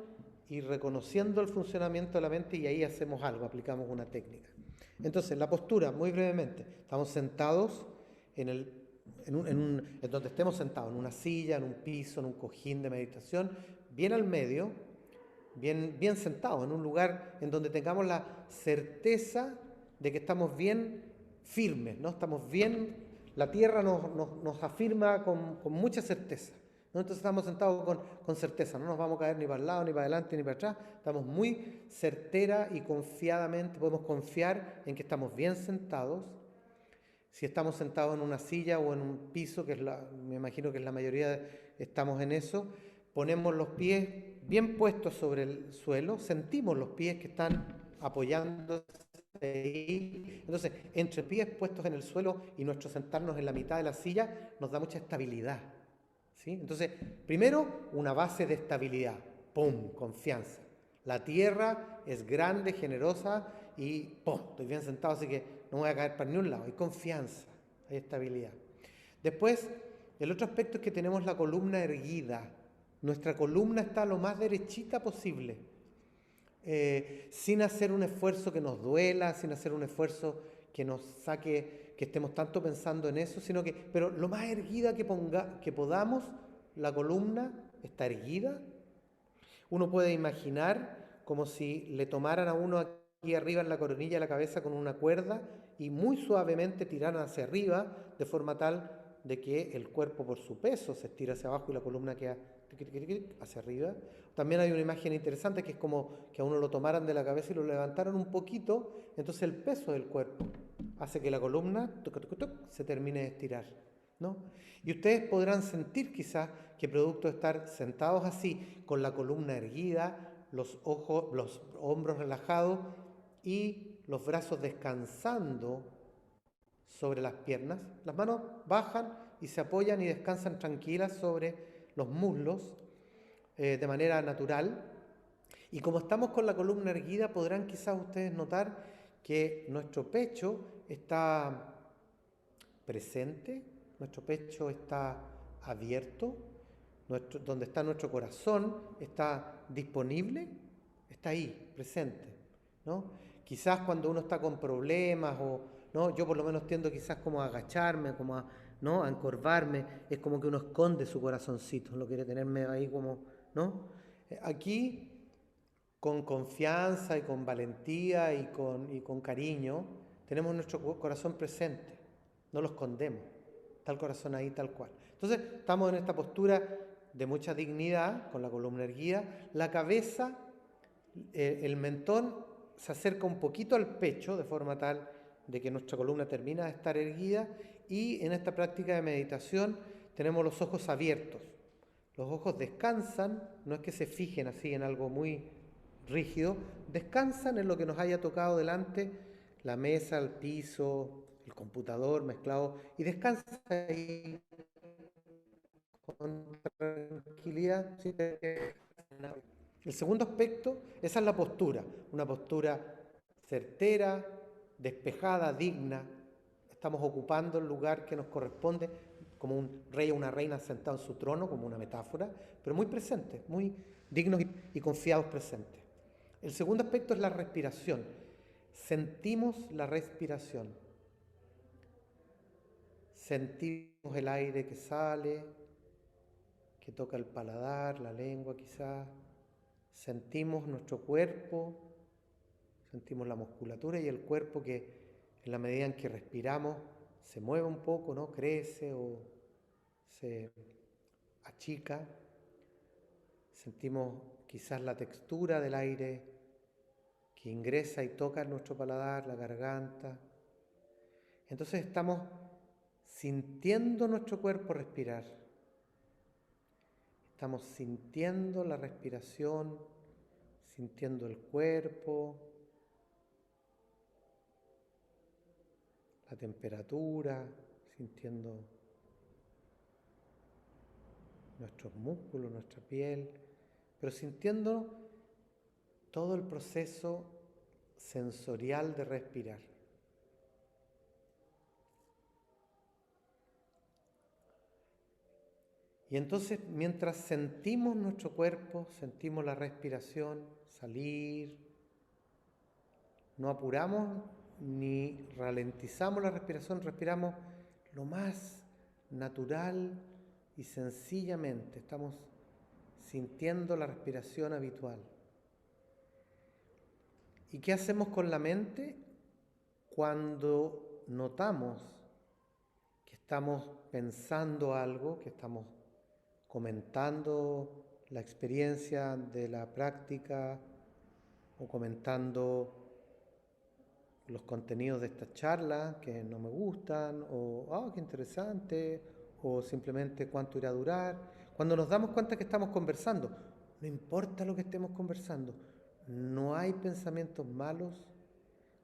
y reconociendo el funcionamiento de la mente, y ahí hacemos algo, aplicamos una técnica. Entonces, la postura, muy brevemente, estamos sentados en donde estemos sentados, en una silla, en un piso, en un cojín de meditación, bien al medio, bien sentados, en un lugar en donde tengamos la certeza de que estamos bien firmes, ¿no? Estamos bien, la tierra nos afirma con mucha certeza, ¿no? Entonces estamos sentados con certeza, no nos vamos a caer ni para el lado, ni para adelante, ni para atrás, estamos muy certera y confiadamente, podemos confiar en que estamos bien sentados. Si estamos sentados en una silla o en un piso, me imagino que la mayoría estamos en eso, ponemos los pies bien puestos sobre el suelo, sentimos los pies que están apoyándose ahí. Entonces, entre pies puestos en el suelo y nuestro sentarnos en la mitad de la silla nos da mucha estabilidad, ¿sí? Entonces, primero, una base de estabilidad. ¡Pum! Confianza. La tierra es grande, generosa y ¡pum! Estoy bien sentado, así que no voy a caer para ningún lado. Hay confianza, hay estabilidad. Después, el otro aspecto es que tenemos la columna erguida. Nuestra columna está lo más derechita posible, sin hacer un esfuerzo que nos duela, sin hacer un esfuerzo que nos saque, que estemos tanto pensando en eso, pero lo más erguida que podamos, la columna está erguida. Uno puede imaginar como si le tomaran a uno aquí arriba en la coronilla de la cabeza con una cuerda y muy suavemente tiraran hacia arriba, de forma tal de que el cuerpo por su peso se estira hacia abajo y la columna queda hacia arriba. También hay una imagen interesante que es como que a uno lo tomaran de la cabeza y lo levantaran un poquito, entonces el peso del cuerpo hace que la columna se termine de estirar, ¿no? Y ustedes podrán sentir quizás que producto de estar sentados así, con la columna erguida, los hombros relajados y los brazos descansando sobre las piernas, las manos bajan y se apoyan y descansan tranquilas sobre los muslos de manera natural. Y como estamos con la columna erguida, podrán quizás ustedes notar que nuestro pecho está presente, nuestro pecho está abierto, donde está nuestro corazón está disponible, está ahí, presente, ¿no? Quizás cuando uno está con problemas ¿no? Yo por lo menos tiendo quizás como a agacharme, ¿no? A encorvarme, es como que uno esconde su corazoncito, no quiere tenerme ahí como, ¿no? Aquí, con confianza y con valentía y con cariño, tenemos nuestro corazón presente, no lo escondemos, está el corazón ahí tal cual. Entonces, estamos en esta postura de mucha dignidad, con la columna erguida, la cabeza, el mentón se acerca un poquito al pecho, de forma tal de que nuestra columna termina de estar erguida y en esta práctica de meditación tenemos los ojos abiertos. Los ojos descansan, no es que se fijen así en algo muy rígido, descansan en lo que nos haya tocado delante, la mesa, el piso, el computador mezclado, y descansa ahí con tranquilidad. El segundo aspecto, esa es la postura, una postura certera, despejada, digna. Estamos ocupando el lugar que nos corresponde, como un rey o una reina sentado en su trono, como una metáfora, pero muy presentes, muy dignos y confiados presentes. El segundo aspecto es la respiración. Sentimos la respiración. Sentimos el aire que sale, que toca el paladar, la lengua quizás. Sentimos nuestro cuerpo, sentimos la musculatura y el cuerpo que en la medida en que respiramos se mueve un poco, ¿no? Crece o se achica. Sentimos quizás la textura del aire que ingresa y toca nuestro paladar, la garganta. Entonces estamos sintiendo nuestro cuerpo respirar. Estamos sintiendo la respiración, sintiendo el cuerpo, la temperatura, sintiendo nuestros músculos, nuestra piel, pero sintiendo todo el proceso sensorial de respirar. Y entonces, mientras sentimos nuestro cuerpo, sentimos la respiración salir, no apuramos ni ralentizamos la respiración, respiramos lo más natural y sencillamente. Estamos sintiendo la respiración habitual. ¿Y qué hacemos con la mente? Cuando notamos que estamos pensando algo, que estamos comentando la experiencia de la práctica o comentando los contenidos de esta charla que no me gustan, o qué interesante, o simplemente cuánto irá a durar. Cuando nos damos cuenta que estamos conversando, no importa lo que estemos conversando, no hay pensamientos malos,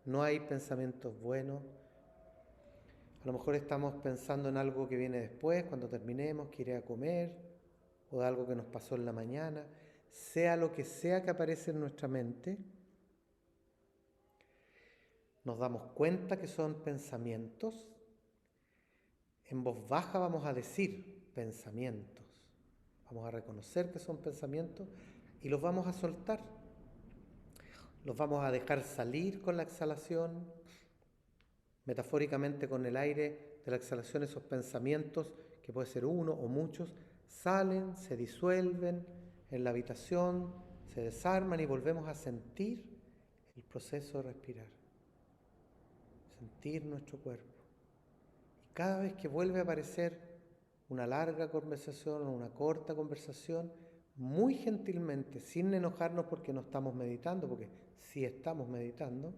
no hay pensamientos buenos. A lo mejor estamos pensando en algo que viene después, cuando terminemos, que iré a comer, o de algo que nos pasó en la mañana. Sea lo que sea que aparece en nuestra mente, nos damos cuenta que son pensamientos. En voz baja vamos a decir pensamientos. Vamos a reconocer que son pensamientos y los vamos a soltar. Los vamos a dejar salir con la exhalación, metafóricamente con el aire de la exhalación, esos pensamientos, que puede ser uno o muchos, salen, se disuelven en la habitación, se desarman y volvemos a sentir el proceso de respirar. Sentir nuestro cuerpo. Y cada vez que vuelve a aparecer una larga conversación o una corta conversación, muy gentilmente, sin enojarnos porque no estamos meditando, porque sí estamos meditando,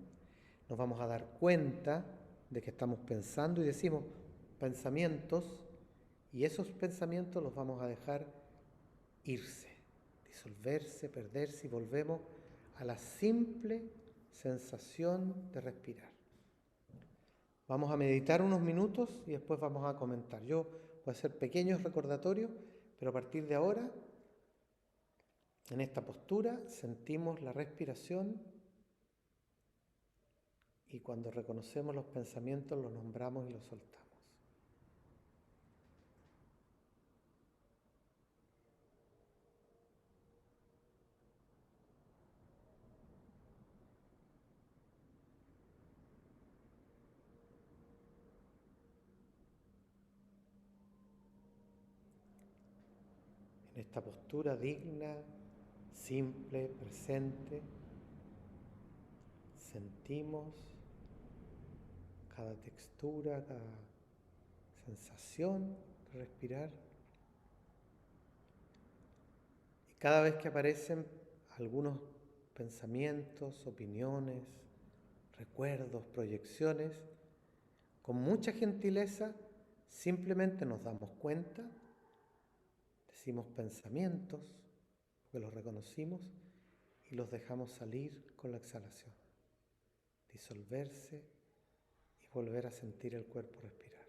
nos vamos a dar cuenta de que estamos pensando y decimos pensamientos, y esos pensamientos los vamos a dejar irse, disolverse, perderse, y volvemos a la simple sensación de respirar. Vamos a meditar unos minutos y después vamos a comentar. Yo voy a hacer pequeños recordatorios, pero a partir de ahora, en esta postura, sentimos la respiración y cuando reconocemos los pensamientos los nombramos y los soltamos. En esta postura digna, simple, presente, sentimos cada textura, cada sensación de respirar. Y cada vez que aparecen algunos pensamientos, opiniones, recuerdos, proyecciones, con mucha gentileza Simplemente nos damos cuenta, decimos pensamientos, porque los reconocimos, y los dejamos salir con la exhalación, disolverse y volver a sentir el cuerpo respirar.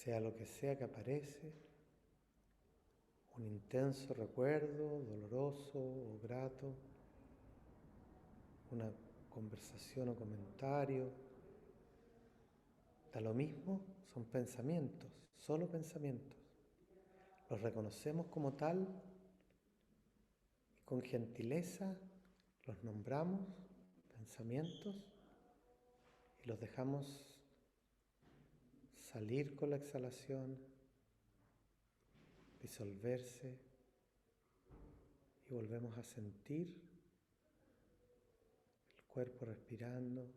Sea lo que sea que aparece, un intenso recuerdo, doloroso o grato, una conversación o comentario, da lo mismo, son pensamientos, solo pensamientos. Los reconocemos como tal y con gentileza los nombramos, pensamientos, y los dejamos salir con la exhalación, disolverse y volvemos a sentir el cuerpo respirando,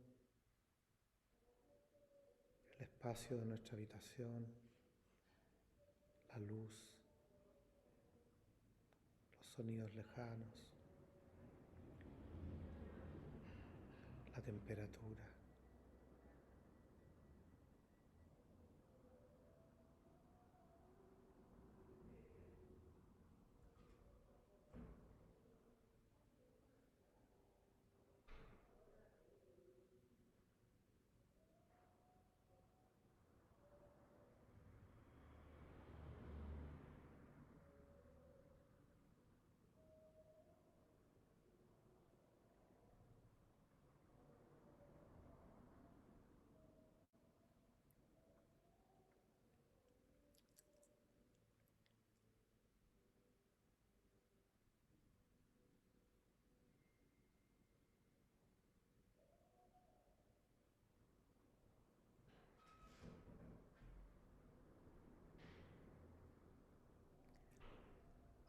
el espacio de nuestra habitación, la luz, los sonidos lejanos, la temperatura.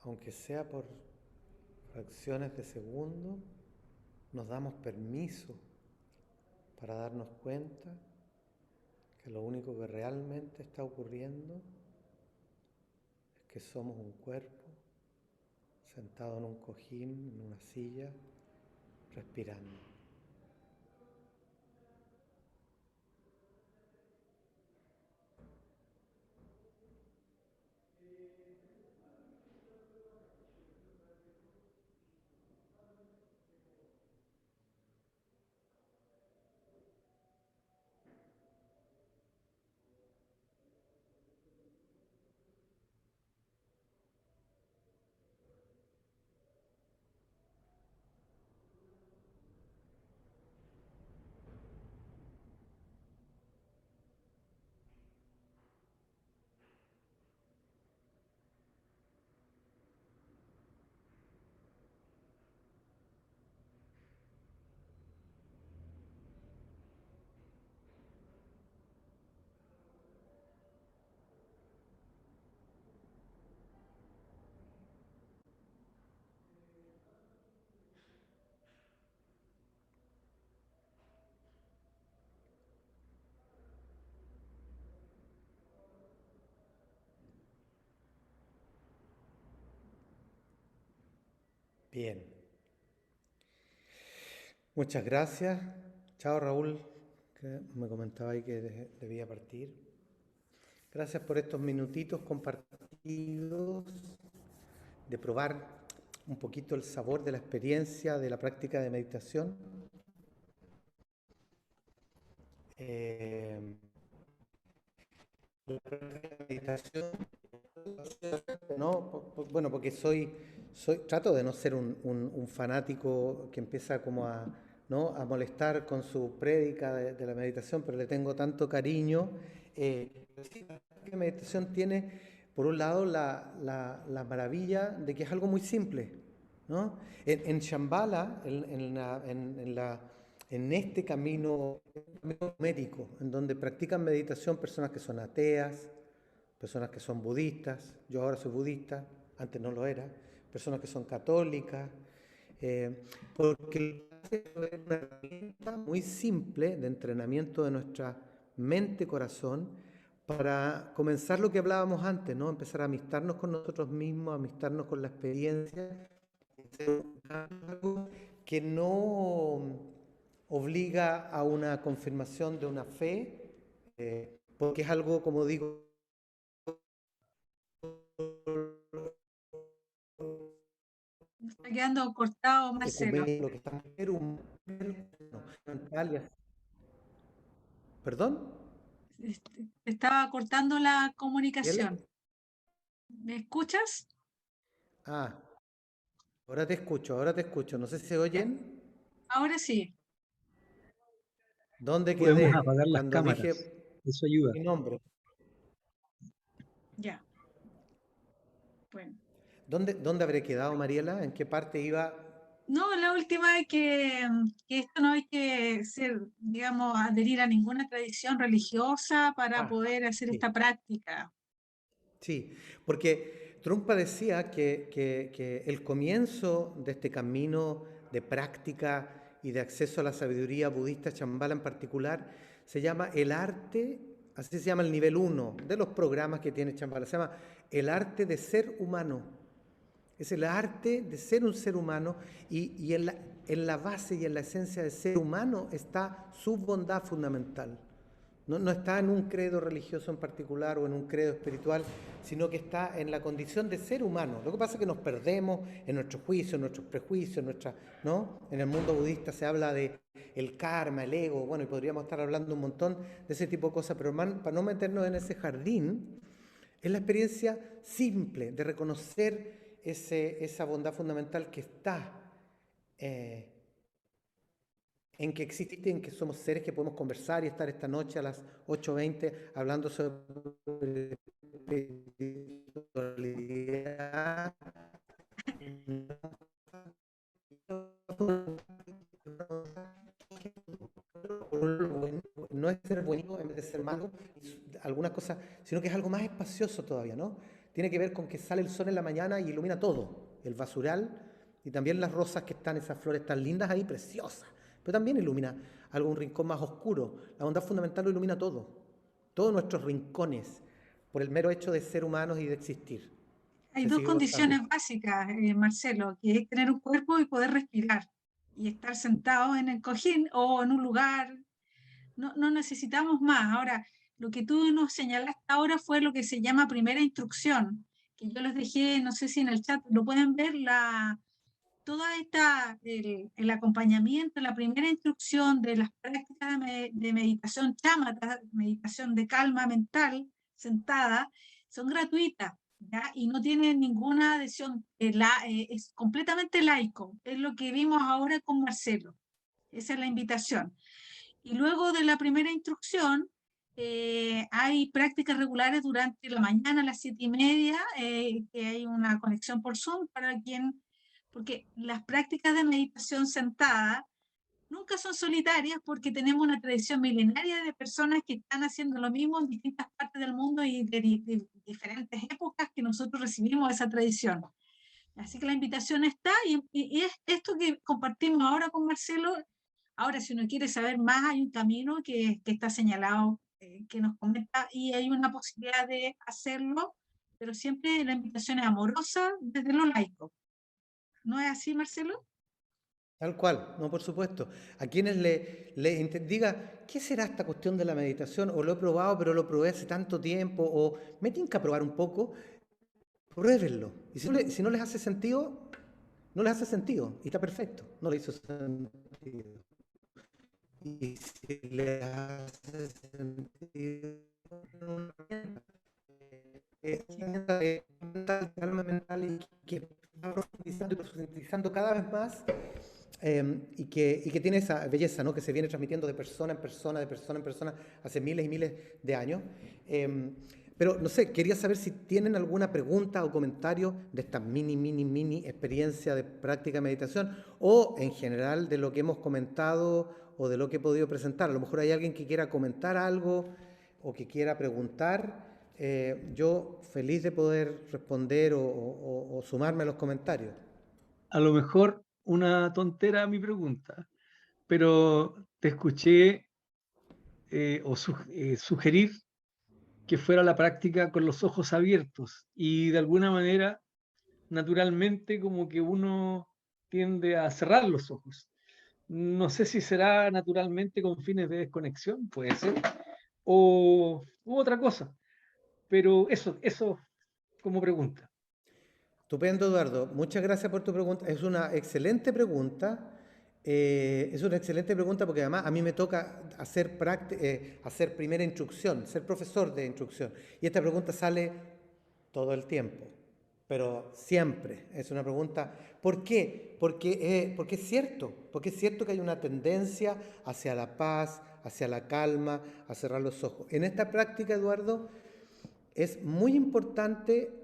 Aunque sea por fracciones de segundo, nos damos permiso para darnos cuenta que lo único que realmente está ocurriendo es que somos un cuerpo sentado en un cojín, en una silla, respirando. Bien. Muchas gracias. Chao, Raúl, que me comentaba ahí que debía partir. Gracias por estos minutitos compartidos, de probar un poquito el sabor de la experiencia de la práctica de meditación. La práctica de meditación, ¿no? Bueno, porque trato de no ser un fanático que empieza como ¿no? a molestar con su prédica de la meditación, pero le tengo tanto cariño. La meditación tiene Por un lado, la maravilla de que es algo muy simple, ¿no? En Shambhala, en este camino médico, en donde practican meditación personas que son ateas, personas que son budistas, yo ahora soy budista, antes no lo era, personas que son católicas, porque es una herramienta muy simple de entrenamiento de nuestra mente-corazón para comenzar lo que hablábamos antes, ¿no? Empezar a amistarnos con nosotros mismos, a amistarnos con la experiencia, algo que no obliga a una confirmación de una fe, porque es algo, como digo, Está quedando cortado, Marcelo. lo que está en ¿Perdón? Estaba cortando la ¿Él? comunicación. ¿Me escuchas? Ah, ahora te escucho. No sé si se Ya. oyen. Ahora sí. ¿Dónde Podemos quedé? apagar las Cuando dije cámaras. Eso ayuda. mi nombre. Ya. Bueno. ¿Dónde habré quedado, Mariela? ¿En qué parte iba? No, la última es que esto no hay que ser, digamos, adherir a ninguna tradición religiosa para Ah, poder hacer sí. esta práctica. Sí, porque Trungpa decía que el comienzo de este camino de práctica y de acceso a la sabiduría budista Shambhala en particular se llama el arte, así se llama el nivel 1 de los programas que tiene Shambhala, se llama el arte de ser humano. Es el arte de ser un ser humano y en la base y en la esencia de ser humano está su bondad fundamental. No está en un credo religioso en particular o en un credo espiritual, sino que está en la condición de ser humano. Lo que pasa es que nos perdemos en nuestros juicios, en nuestros prejuicios, ¿no? En el mundo budista se habla de el karma, el ego, bueno, y podríamos estar hablando un montón de ese tipo de cosas, pero para no meternos en ese jardín, es la experiencia simple de reconocer esa bondad fundamental que está en que existe, en que somos seres que podemos conversar y estar esta noche a las 8:20 hablando sobre espiritualidad. No es ser bueno en vez de ser malo, algunas cosas, sino que es algo más espacioso todavía, ¿no? Tiene que ver con que sale el sol en la mañana y ilumina todo, el basural y también las rosas que están, esas flores tan lindas ahí, preciosas, pero también ilumina algún rincón más oscuro. La bondad fundamental lo ilumina todo, todos nuestros rincones, por el mero hecho de ser humanos y de existir. Hay Se dos sigue condiciones cortando. básicas, Marcelo, que es tener un cuerpo y poder respirar y estar sentado en el cojín o en un lugar. No necesitamos más. Ahora, lo que tú nos señalaste ahora fue lo que se llama primera instrucción, que yo les dejé, no sé si en el chat lo pueden ver, toda esta, el acompañamiento, la primera instrucción de las prácticas de meditación chámata, meditación de calma mental, sentada, son gratuitas, ¿ya? Y no tienen ninguna adhesión, es completamente laico, es lo que vimos ahora con Marcelo, esa es la invitación. Y luego de la primera instrucción, hay prácticas regulares durante la mañana a las 7:30, que hay una conexión por Zoom para quien, porque las prácticas de meditación sentada nunca son solitarias porque tenemos una tradición milenaria de personas que están haciendo lo mismo en distintas partes del mundo y de diferentes épocas que nosotros recibimos esa tradición. Así que la invitación está y es esto que compartimos ahora con Marcelo. Ahora, si uno quiere saber más, hay un camino que está señalado, que nos comenta, y hay una posibilidad de hacerlo, pero siempre la invitación es amorosa desde lo laico. ¿No es así, Marcelo? Tal cual, no, por supuesto. A quienes diga, ¿qué será esta cuestión de la meditación? O lo he probado, pero lo probé hace tanto tiempo, o me tienen que probar un poco, pruébenlo. Y si no les hace sentido, no les hace sentido. Y está perfecto, no le hizo sentido. Y si les hace sentido, calma mental y que va profundizando y profundizando cada vez más. Y que tiene esa belleza, ¿no? Que se viene transmitiendo de persona en persona, de persona en persona, hace miles y miles de años. Pero no sé, quería saber si tienen alguna pregunta o comentario de esta mini experiencia de práctica de meditación o en general de lo que hemos comentado o de lo que he podido presentar. A lo mejor hay alguien que quiera comentar algo o que quiera preguntar. Yo feliz de poder responder o sumarme a los comentarios. A lo mejor una tontera a mi pregunta, pero te escuché sugerir que fuera la práctica con los ojos abiertos y de alguna manera, naturalmente, como que uno tiende a cerrar los ojos. No sé si será naturalmente con fines de desconexión, puede ser, o u otra cosa, pero eso como pregunta. Estupendo, Eduardo. Muchas gracias por tu pregunta. Es una excelente pregunta. Es una excelente pregunta porque además a mí me toca hacer primera instrucción, ser profesor de instrucción. Y esta pregunta sale todo el tiempo, pero siempre es una pregunta. ¿Por qué? Porque es cierto que hay una tendencia hacia la paz, hacia la calma, a cerrar los ojos. En esta práctica, Eduardo, es muy importante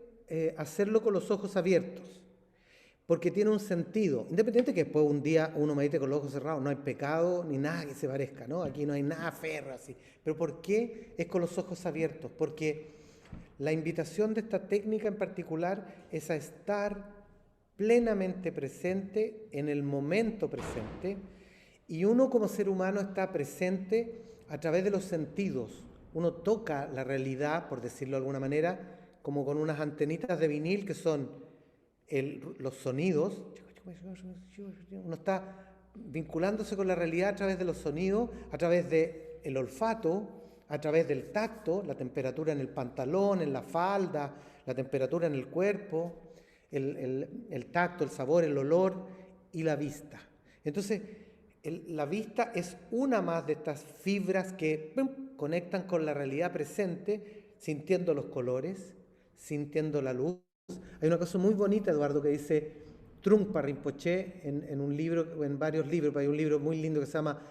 hacerlo con los ojos abiertos, porque tiene un sentido, independiente que después un día uno medite con los ojos cerrados, no hay pecado ni nada que se parezca, ¿no? Aquí no hay nada ferro así. Pero ¿por qué es con los ojos abiertos? Porque la invitación de esta técnica en particular es a estar plenamente presente en el momento presente, y uno como ser humano está presente a través de los sentidos. Uno toca la realidad, por decirlo de alguna manera, como con unas antenitas de vinil que son los sonidos. Uno está vinculándose con la realidad a través de los sonidos, a través del olfato, a través del tacto, la temperatura en el pantalón, en la falda, la temperatura en el cuerpo, el tacto, el sabor, el olor y la vista. Entonces, la vista es una más de estas fibras que conectan con la realidad presente, sintiendo los colores, sintiendo la luz. Hay una cosa muy bonita, Eduardo, que dice Trungpa Rinpoche en un libro, en varios libros, hay un libro muy lindo que se llama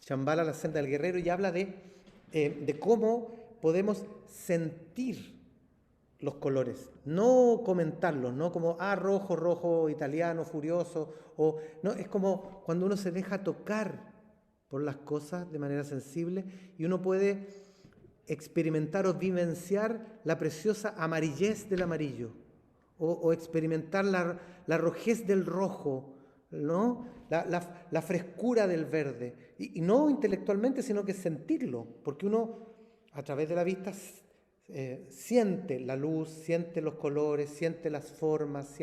Shambhala, la senda del guerrero, y habla de cómo podemos sentir los colores, no comentarlos, no como, rojo, rojo, italiano, furioso, no, es como cuando uno se deja tocar por las cosas de manera sensible y uno puede experimentar o vivenciar la preciosa amarillez del amarillo o experimentar la rojez del rojo, ¿no? La frescura del verde, y no intelectualmente, sino que sentirlo, porque uno a través de la vista siente la luz, siente los colores, siente las formas,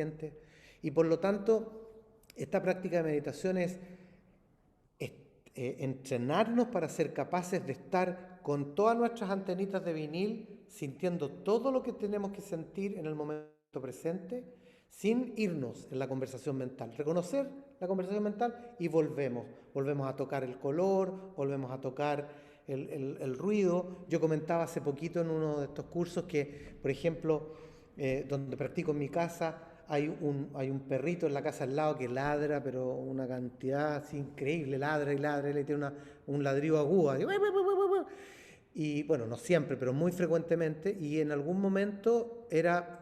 y por lo tanto esta práctica de meditación es entrenarnos para ser capaces de estar con todas nuestras antenitas de vinil, sintiendo todo lo que tenemos que sentir en el momento presente, sin irnos en la conversación mental. Reconocer la conversación mental y volvemos a tocar el color, volvemos a tocar el ruido. Yo comentaba hace poquito en uno de estos cursos que, por ejemplo, donde practico en mi casa, hay un perrito en la casa al lado que ladra, pero una cantidad así increíble, ladra, y tiene un ladrido agudo. Y bueno, no siempre, pero muy frecuentemente, y en algún momento era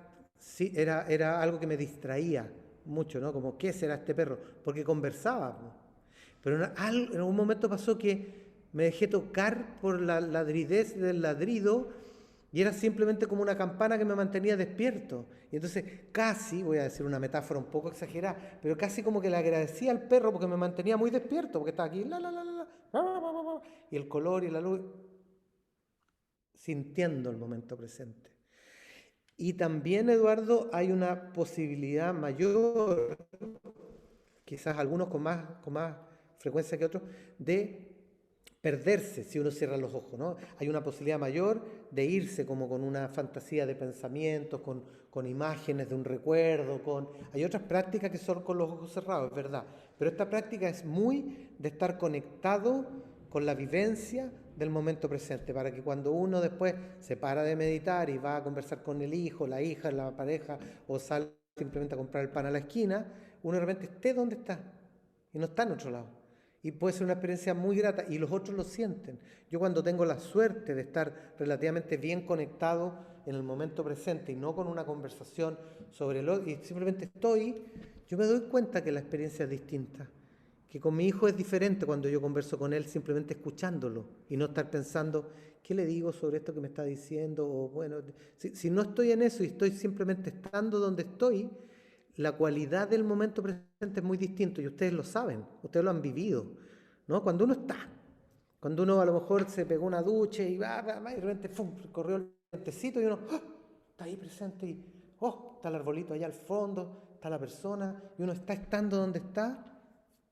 algo que me distraía mucho, ¿no? Como, ¿qué será este perro? Porque conversaba. Pero en algún momento pasó que me dejé tocar por la ladridez del ladrido, y era simplemente como una campana que me mantenía despierto. Y entonces casi, voy a decir una metáfora un poco exagerada, pero casi como que le agradecía al perro porque me mantenía muy despierto, porque estaba aquí, y el color y la luz, sintiendo el momento presente. Y también, Eduardo, hay una posibilidad mayor, quizás algunos con más frecuencia que otros, de perderse si uno cierra los ojos, ¿no? Hay una posibilidad mayor de irse como con una fantasía de pensamientos, con imágenes de un recuerdo, hay otras prácticas que son con los ojos cerrados, es verdad, pero esta práctica es muy de estar conectado con la vivencia del momento presente, para que cuando uno después se para de meditar y va a conversar con el hijo, la hija, la pareja, o sale simplemente a comprar el pan a la esquina, uno de repente esté donde está y no está en otro lado. Y puede ser una experiencia muy grata y los otros lo sienten. Yo cuando tengo la suerte de estar relativamente bien conectado en el momento presente y no con una conversación sobre lo y simplemente estoy, yo me doy cuenta que la experiencia es distinta. Que con mi hijo es diferente cuando yo converso con él simplemente escuchándolo y no estar pensando, ¿qué le digo sobre esto que me está diciendo? O bueno, si no estoy en eso y estoy simplemente estando donde estoy, la cualidad del momento presente es muy distinto y ustedes lo saben, ustedes lo han vivido, ¿no? Cuando uno está, cuando uno a lo mejor se pegó una ducha y va, y de repente ¡fum! Corrió el vientecito y uno ¡oh! Está ahí presente y ¡oh! Está el arbolito allá al fondo, está la persona y uno está estando donde está,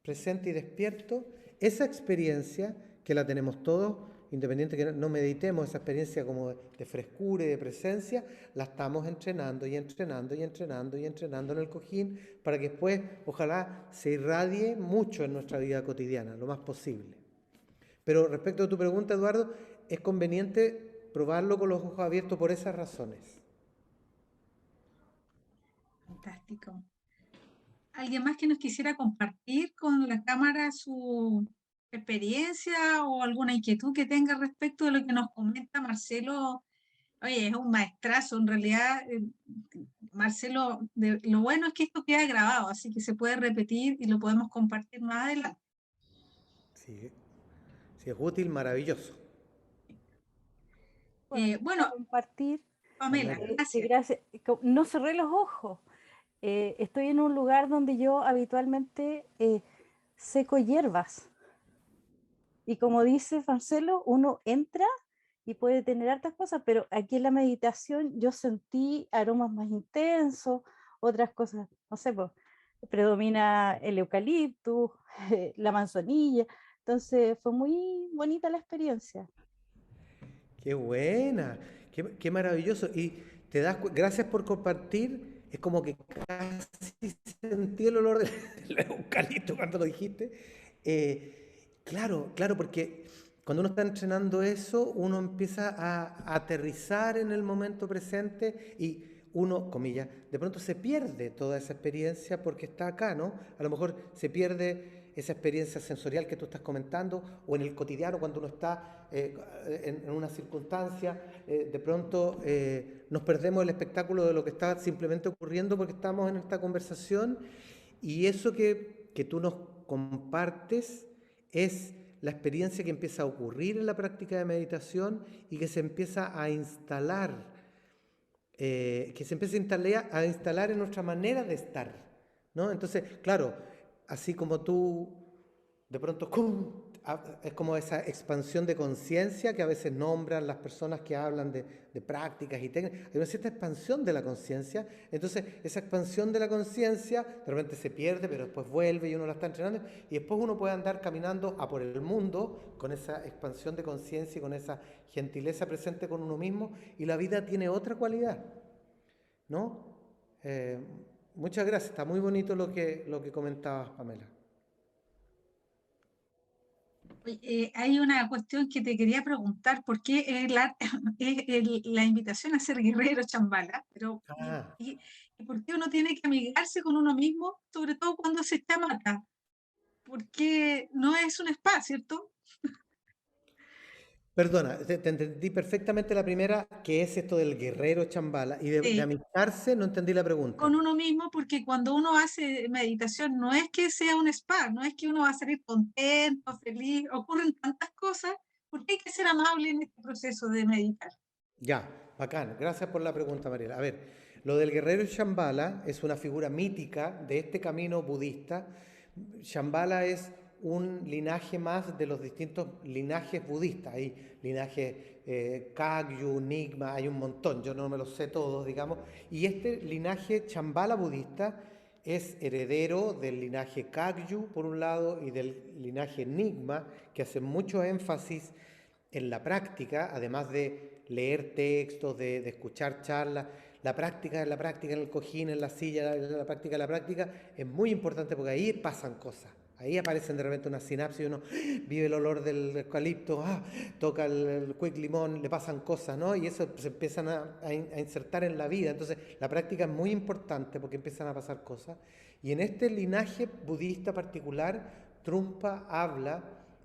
presente y despierto. Esa experiencia que la tenemos todos, independiente que no meditemos, esa experiencia como de frescura y de presencia, la estamos entrenando y entrenando y entrenando y entrenando en el cojín para que después ojalá se irradie mucho en nuestra vida cotidiana, lo más posible. Pero respecto a tu pregunta, Eduardo, es conveniente probarlo con los ojos abiertos por esas razones. Fantástico. ¿Alguien más que nos quisiera compartir con la cámara su experiencia o alguna inquietud que tenga respecto de lo que nos comenta Marcelo? Oye, es un maestrazo, en realidad, Marcelo, lo bueno es que esto queda grabado, así que se puede repetir y lo podemos compartir más adelante. Sí, si es útil, maravilloso. Bueno, yo Bueno, quiero compartir Pamela, Pamela. que gracias. no cerré los ojos. Estoy en un lugar donde yo habitualmente seco hierbas. Y como dice Marcelo, uno entra y puede tener hartas cosas, pero aquí en la meditación yo sentí aromas más intensos, otras cosas, no sé, pues, predomina el eucalipto, la manzanilla. Entonces fue muy bonita la experiencia. Qué buena, qué maravilloso. Y gracias por compartir. Es como que casi sentí el olor del eucalipto cuando lo dijiste. Claro, porque cuando uno está entrenando eso, uno empieza a aterrizar en el momento presente y uno, comillas, de pronto se pierde toda esa experiencia porque está acá, ¿no? A lo mejor se pierde esa experiencia sensorial que tú estás comentando, o en el cotidiano cuando uno está en una circunstancia, de pronto nos perdemos el espectáculo de lo que está simplemente ocurriendo porque estamos en esta conversación y eso que tú nos compartes es la experiencia que empieza a ocurrir en la práctica de meditación y que se empieza a instalar, a instalar en nuestra manera de estar, ¿no? Entonces, claro, así como tú, de pronto, ¡cum! Es como esa expansión de conciencia que a veces nombran las personas que hablan de prácticas y técnicas. Hay una cierta expansión de la conciencia. Entonces, esa expansión de la conciencia de repente se pierde, pero después vuelve y uno la está entrenando. Y después uno puede andar caminando a por el mundo con esa expansión de conciencia y con esa gentileza presente con uno mismo. Y la vida tiene otra cualidad, ¿no? Muchas gracias. Está muy bonito lo que comentabas, Pamela. Hay una cuestión que te quería preguntar, ¿por qué la invitación a ser guerrero chambala? Pero, Ah. ¿y por qué uno tiene que amigarse con uno mismo, sobre todo cuando se está mata? Porque no es un spa, ¿cierto? Perdona, te entendí perfectamente la primera, que es esto del guerrero chambala, y de amistarse no entendí la pregunta. Con uno mismo, porque cuando uno hace meditación no es que sea un spa, no es que uno va a salir contento, feliz, ocurren tantas cosas, porque hay que ser amable en este proceso de meditar. Ya, bacán, gracias por la pregunta, Mariela. A ver, lo del guerrero Shambhala es una figura mítica de este camino budista. Shambhala es un linaje más de los distintos linajes budistas. Hay linaje Kagyu, Nyingma, hay un montón, yo no me los sé todos, digamos. Y este linaje Shambhala budista es heredero del linaje Kagyu, por un lado, y del linaje Nyingma, que hace mucho énfasis en la práctica, además de leer textos, de escuchar charlas. La práctica en el cojín, en la silla, la práctica, es muy importante porque ahí pasan cosas. Ahí aparecen de repente una sinapsis y uno vive el olor del eucalipto, toca el quick limón, le pasan cosas, ¿no? Y eso se empiezan a insertar en la vida. Entonces, la práctica es muy importante porque empiezan a pasar cosas. Y en este linaje budista particular Trungpa habla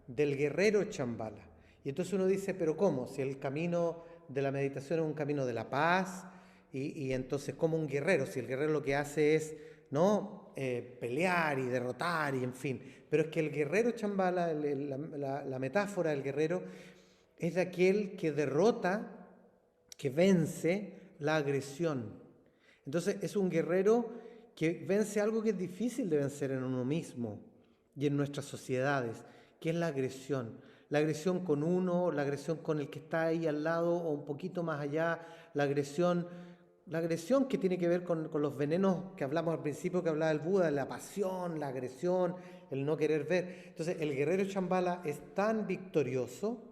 del guerrero Shambhala. Y entonces uno dice, pero ¿cómo? Si el camino de la meditación es un camino de la paz, y entonces como un guerrero, si el guerrero lo que hace es, ¿no? Pelear y derrotar y en fin. Pero es que el guerrero Shambhala, la metáfora del guerrero, es de aquel que derrota, que vence la agresión. Entonces es un guerrero que vence algo que es difícil de vencer en uno mismo y en nuestras sociedades, que es la agresión. La agresión con uno, la agresión con el que está ahí al lado o un poquito más allá, la agresión que tiene que ver con los venenos que hablamos al principio, que hablaba el Buda, la pasión, la agresión, el no querer ver. Entonces el guerrero Shambhala es tan victorioso,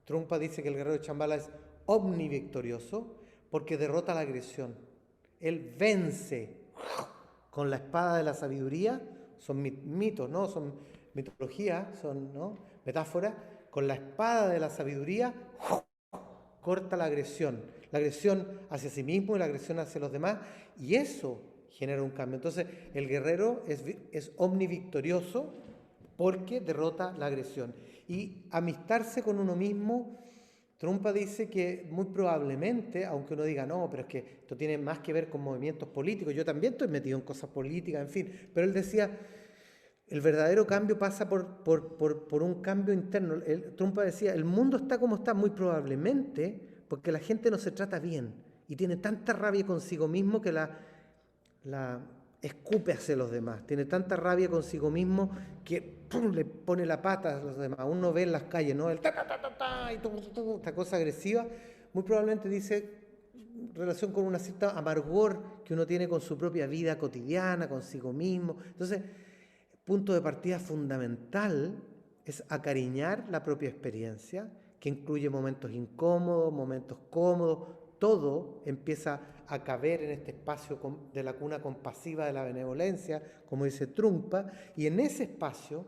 Trungpa dice que el guerrero Shambhala es omnivictorioso porque derrota la agresión. Él vence con la espada de la sabiduría, son mitos, ¿no? Son mitología, son, ¿no? Metáforas. Con la espada de la sabiduría corta la agresión hacia sí mismo y la agresión hacia los demás, y eso genera un cambio. Entonces el guerrero es omnivictorioso porque derrota la agresión. Y amistarse con uno mismo, Trungpa dice que muy probablemente, aunque uno diga, no, pero es que esto tiene más que ver con movimientos políticos, yo también estoy metido en cosas políticas, en fin, pero él decía, el verdadero cambio pasa por un cambio interno. Trungpa decía, el mundo está como está muy probablemente porque la gente no se trata bien y tiene tanta rabia consigo mismo que la escupe hacia los demás, tiene tanta rabia consigo mismo que ¡pum!, le pone la pata a los demás. Uno ve en las calles, ¿no? El ta, ta, ta, ta, ta, y todo, esta cosa agresiva, muy probablemente dice relación con una cierta amargor que uno tiene con su propia vida cotidiana, consigo mismo. Entonces, punto de partida fundamental es acariñar la propia experiencia, que incluye momentos incómodos, momentos cómodos, todo empieza a caber en este espacio de la cuna compasiva de la benevolencia, como dice Trungpa, y en ese espacio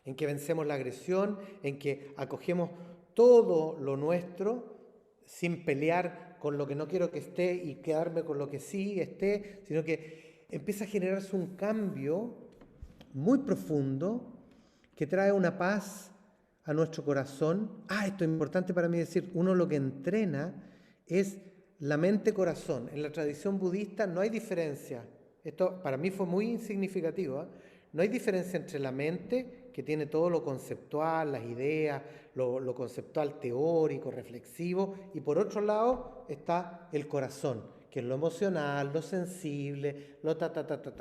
en que vencemos la agresión, en que acogemos todo lo nuestro sin pelear con lo que no quiero que esté y quedarme con lo que sí esté, sino que empieza a generarse un cambio muy profundo que trae una paz a nuestro corazón. Esto es importante para mí decir, uno lo que entrena es la mente-corazón. En la tradición budista no hay diferencia. Esto para mí fue muy significativo, ¿eh? No hay diferencia entre la mente, que tiene todo lo conceptual, las ideas, lo conceptual teórico, reflexivo, y por otro lado está el corazón, que es lo emocional, lo sensible, lo ta.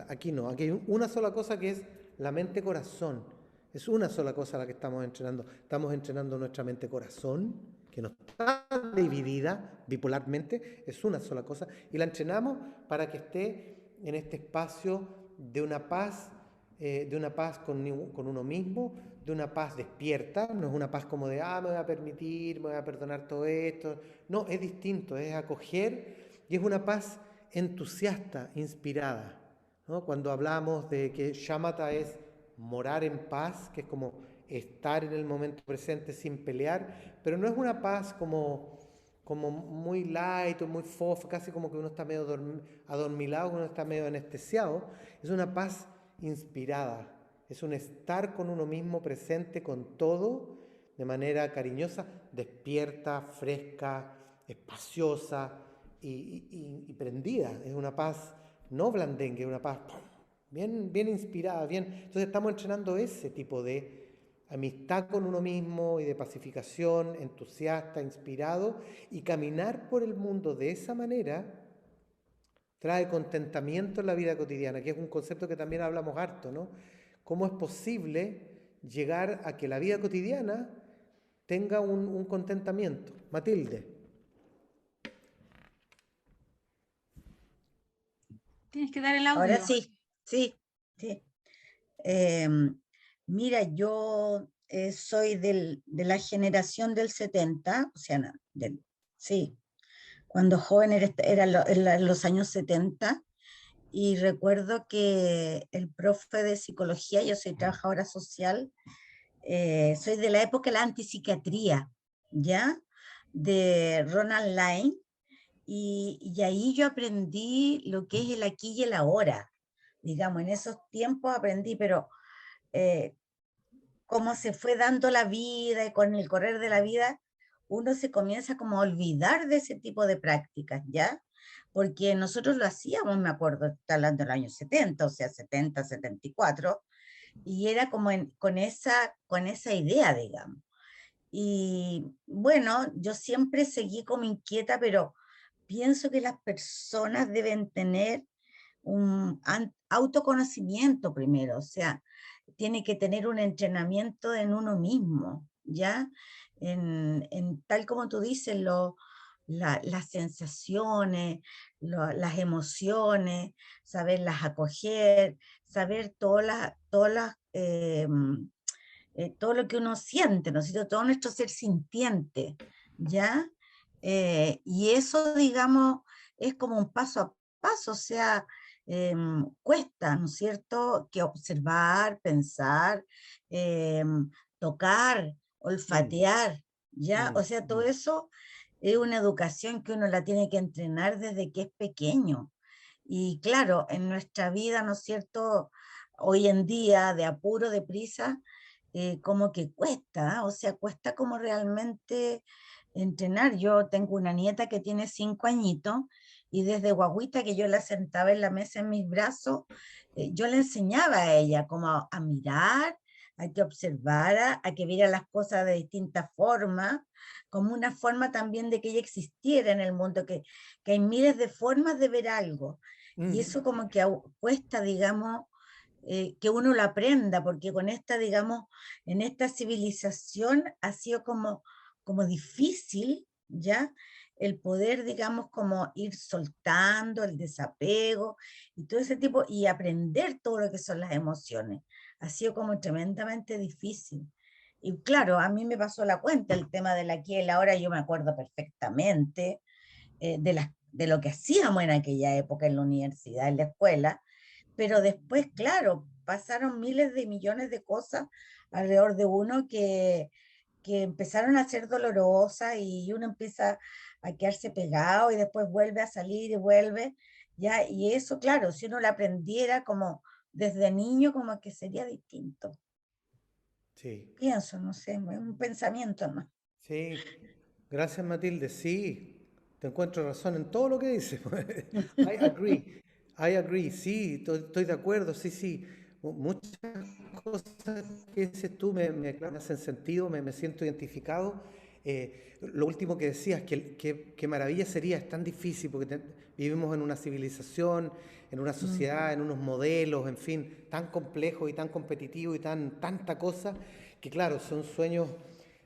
Aquí no, aquí hay una sola cosa que es la mente-corazón. Es una sola cosa la que estamos entrenando. Estamos entrenando nuestra mente-corazón, que no está dividida bipolarmente, es una sola cosa, y la entrenamos para que esté en este espacio de una paz con uno mismo, de una paz despierta. No es una paz como de, me voy a permitir, me voy a perdonar todo esto. No, es distinto, es acoger, y es una paz entusiasta, inspirada, ¿no? Cuando hablamos de que shamatha es morar en paz, que es como estar en el momento presente sin pelear, pero no es una paz como muy light o muy fofa, casi como que uno está medio adormilado, uno está medio anestesiado. Es una paz inspirada, es un estar con uno mismo presente con todo, de manera cariñosa, despierta, fresca, espaciosa y prendida. Es una paz no blandengue, es una paz bien inspirada, bien. Entonces estamos entrenando ese tipo de amistad con uno mismo y de pacificación, entusiasta, inspirado, y caminar por el mundo de esa manera trae contentamiento en la vida cotidiana, que es un concepto que también hablamos harto, ¿no? ¿Cómo es posible llegar a que la vida cotidiana tenga un contentamiento? Matilde. Tienes que dar el audio. Ahora sí. Mira, yo soy de la generación del 70, o sea, sí, cuando joven era los años 70, y recuerdo que el profe de psicología, yo soy trabajadora social, soy de la época de la antipsiquiatría, ¿ya? De Ronald Lane, y ahí yo aprendí lo que es el aquí y el ahora. Digamos, en esos tiempos aprendí, pero eh, cómo se fue dando la vida y con el correr de la vida, uno se comienza como a olvidar de ese tipo de prácticas, ¿ya? Porque nosotros lo hacíamos, me acuerdo, está hablando del año 70, o sea, 70, 74, y era como con esa idea, digamos. Y bueno, yo siempre seguí como inquieta, pero pienso que las personas deben tener un autoconocimiento primero, o sea, tiene que tener un entrenamiento en uno mismo, ¿ya? En tal como tú dices, las sensaciones, las emociones, saberlas acoger, saber todo lo que uno siente, ¿no es cierto? Todo nuestro ser sintiente, ¿ya? Y eso, digamos, es como un paso a paso, o sea, cuesta, ¿no es cierto?, que observar, pensar, tocar, Mm, olfatear, ¿ya? O mm, sea, todo mm. eso es una educación que uno la tiene que entrenar desde que es pequeño. Y claro, en nuestra vida, ¿no es cierto?, hoy en día, de apuro, de prisa, como que cuesta, ¿ah? O sea, cuesta como realmente entrenar. Yo tengo una nieta que tiene 5 añitos y desde guagüita que yo la sentaba en la mesa en mis brazos, yo le enseñaba a ella como a mirar, a que observara, a que viera las cosas de distintas formas, como una forma también de que ella existiera en el mundo, que hay miles de formas de ver algo. Y Mm. eso como que cuesta, digamos, que uno lo aprenda, porque con esta, digamos, en esta civilización ha sido como difícil, ¿ya? El poder, digamos, como ir soltando el desapego y todo ese tipo, y aprender todo lo que son las emociones. Ha sido como tremendamente difícil. Y claro, a mí me pasó la cuenta el tema de la aquí y el ahora, yo me acuerdo perfectamente de lo que hacíamos en aquella época en la universidad, en la escuela, pero después, claro, pasaron miles de millones de cosas alrededor de uno que empezaron a ser dolorosas y uno empieza a quedarse pegado y después vuelve a salir y vuelve, ¿ya? Y eso, claro, si uno lo aprendiera como desde niño, como que sería distinto. Sí, Pienso, no sé, es un pensamiento más. sí. Gracias, Matilde. Sí, te encuentro razón en todo lo que dices. I agree. I agree. Sí, estoy de acuerdo. Sí, sí. Muchas cosas que dices tú claro, me hacen sentido, me siento identificado. Lo último que decías, que maravilla sería, es tan difícil porque vivimos en una civilización, en una Mm, sociedad, en unos modelos, en fin, tan complejos y tan competitivos y tanta cosa, que claro, son sueños,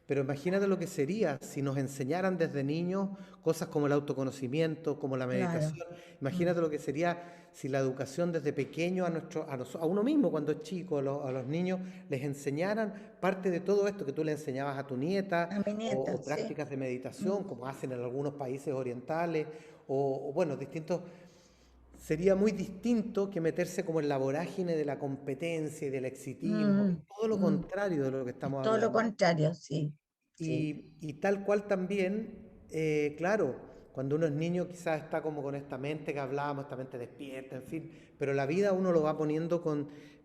pero imagínate lo que sería si nos enseñaran desde niños cosas como el autoconocimiento, como la claro. meditación. Mm, Imagínate lo que sería si la educación desde pequeño a uno mismo cuando es chico, a los niños, les enseñaran parte de todo esto que tú le enseñabas a tu nieta, a mi nieta, o sí. prácticas de meditación, Mm, como hacen en algunos países orientales, bueno, distintos. Sería muy distinto que meterse como en la vorágine de la competencia y del exitismo, y mm, todo lo mm. contrario de lo que Es estamos todo lo hablando. contrario, sí, sí. Y tal cual también, claro, cuando uno es niño quizás está como con esta mente que hablábamos, esta mente despierta, en fin, pero la vida uno lo va poniendo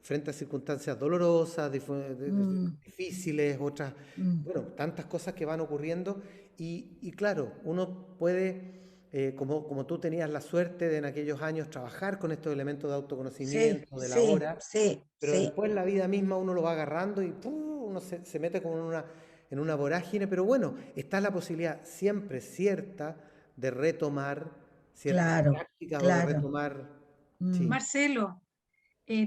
frente a circunstancias dolorosas, Mm, difíciles, otras, mm, bueno, tantas cosas que van ocurriendo y claro, uno puede, como tú tenías la suerte de en aquellos años trabajar con estos elementos de sí, autoconocimiento, de la sí, hora, sí, pero sí, después la vida misma uno lo va agarrando y uno se mete como en una vorágine, pero bueno, está la posibilidad siempre cierta de retomar ciertas claro, prácticas o de claro. retomar, Mm, sí. Marcelo,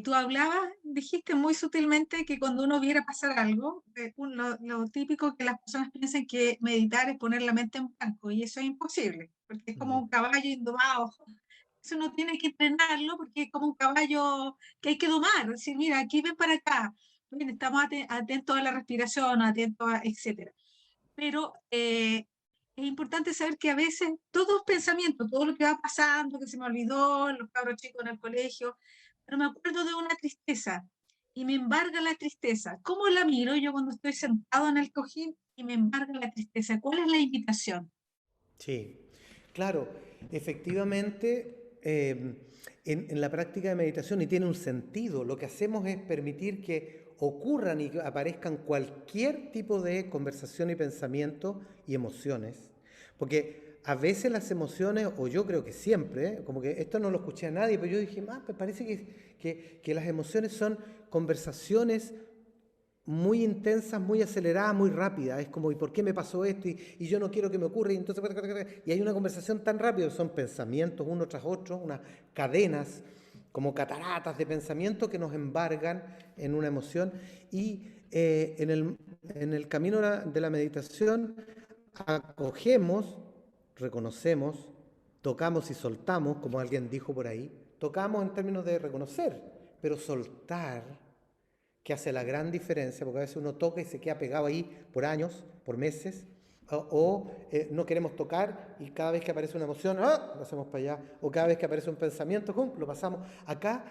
tú hablabas, dijiste muy sutilmente que cuando uno viera pasar algo, lo típico que las personas piensan que meditar es poner la mente en blanco, y eso es imposible, porque es como Mm, un caballo indomado. Eso uno tiene que entrenarlo porque es como un caballo que hay que domar, decir, mira, aquí ven para acá, bien, estamos atentos a la respiración, atentos a, etcétera. Pero es importante saber que a veces todo es pensamiento, todo lo que va pasando, que se me olvidó, los cabros chicos en el colegio, pero me acuerdo de una tristeza y me embarga la tristeza. ¿Cómo la miro yo cuando estoy sentado en el cojín y me embarga la tristeza? ¿Cuál es la invitación? sí, claro, efectivamente, en la práctica de meditación, y tiene un sentido, lo que hacemos es permitir que ocurran y que aparezcan cualquier tipo de conversación y pensamiento y emociones. Porque a veces las emociones, o yo creo que siempre, como que esto no lo escuché a nadie, pero yo dije, me parece que las emociones son conversaciones muy intensas, muy aceleradas, muy rápidas. Es como, ¿y por qué me pasó esto? Y yo no quiero que me ocurra. Y entonces, y hay una conversación tan rápida, son pensamientos uno tras otro, unas cadenas, como cataratas de pensamiento que nos embargan en una emoción. Y en el camino de la meditación acogemos, reconocemos, tocamos y soltamos, como alguien dijo por ahí. Tocamos en términos de reconocer, pero soltar, que hace la gran diferencia, porque a veces uno toca y se queda pegado ahí por años, por meses, no queremos tocar y cada vez que aparece una emoción, lo hacemos para allá, o cada vez que aparece un pensamiento, lo pasamos. Acá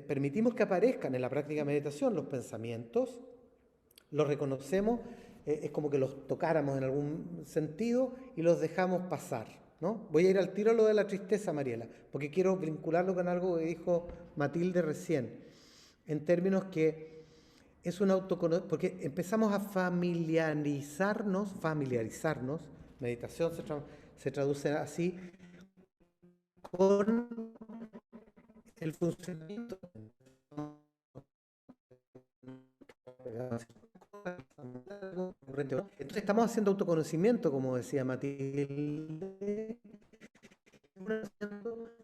permitimos que aparezcan en la práctica de meditación los pensamientos, los reconocemos, es como que los tocáramos en algún sentido y los dejamos pasar, ¿no? Voy a ir al tiro a lo de la tristeza, Mariela, porque quiero vincularlo con algo que dijo Matilde recién, en términos que es un autoconocimiento, porque empezamos a familiarizarnos, meditación se traduce así, con el funcionamiento. Entonces estamos haciendo autoconocimiento, como decía Matilde,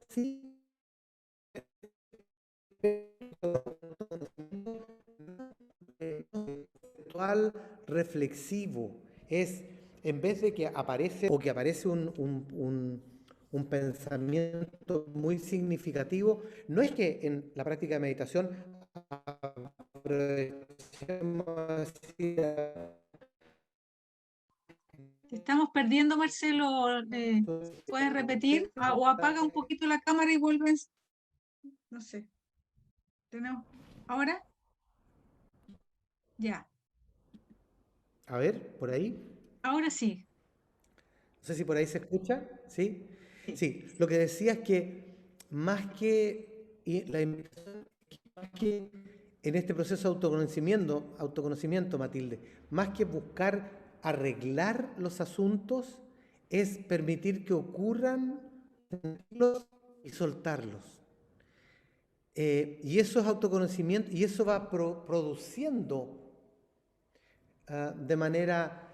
sí, reflexivo, es en vez de que aparece o que aparece un pensamiento muy significativo, no es que en la práctica de meditación Te estamos perdiendo, Marcelo. ¿Puedes repetir? O apaga un poquito la cámara y vuelves. No sé. ¿Tenemos? ¿Ahora? Ya. A ver, por ahí. Ahora sí. No sé si por ahí se escucha, ¿sí? Sí, lo que decía es que más que en este proceso de autoconocimiento, Matilde, más que buscar arreglar los asuntos, es permitir que ocurran y soltarlos. Y eso es autoconocimiento y eso va produciendo de manera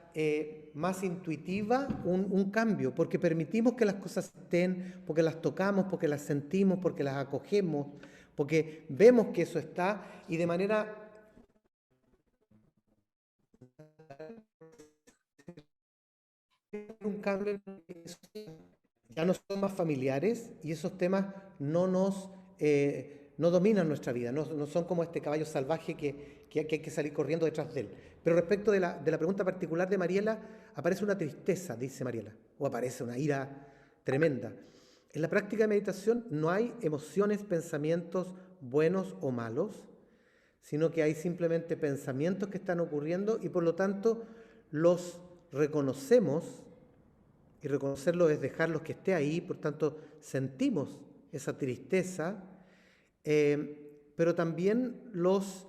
más intuitiva un cambio, porque permitimos que las cosas estén, porque las tocamos, porque las sentimos, porque las acogemos, porque vemos que eso está y de manera un cambio ya no son más familiares y esos temas no dominan nuestra vida, no son como este caballo salvaje que hay que salir corriendo detrás de él. Pero respecto de la pregunta particular de Mariela, aparece una tristeza, dice Mariela, o aparece una ira tremenda. En la práctica de meditación no hay emociones, pensamientos buenos o malos, sino que hay simplemente pensamientos que están ocurriendo y por lo tanto los reconocemos, y reconocerlo es dejarlos que esté ahí, por tanto sentimos esa tristeza, pero también los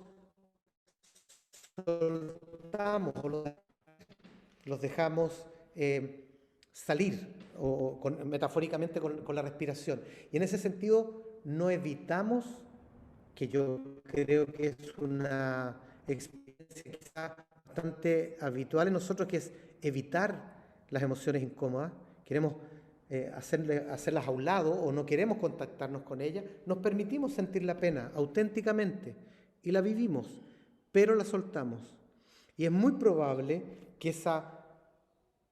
soltamos o los dejamos salir, metafóricamente con la respiración. Y en ese sentido no evitamos, que yo creo que es una experiencia quizá bastante habitual en nosotros, que es evitar las emociones incómodas, queremos hacerlas a un lado o no queremos contactarnos con ellas, nos permitimos sentir la pena auténticamente y la vivimos, pero la soltamos. Y es muy probable que esa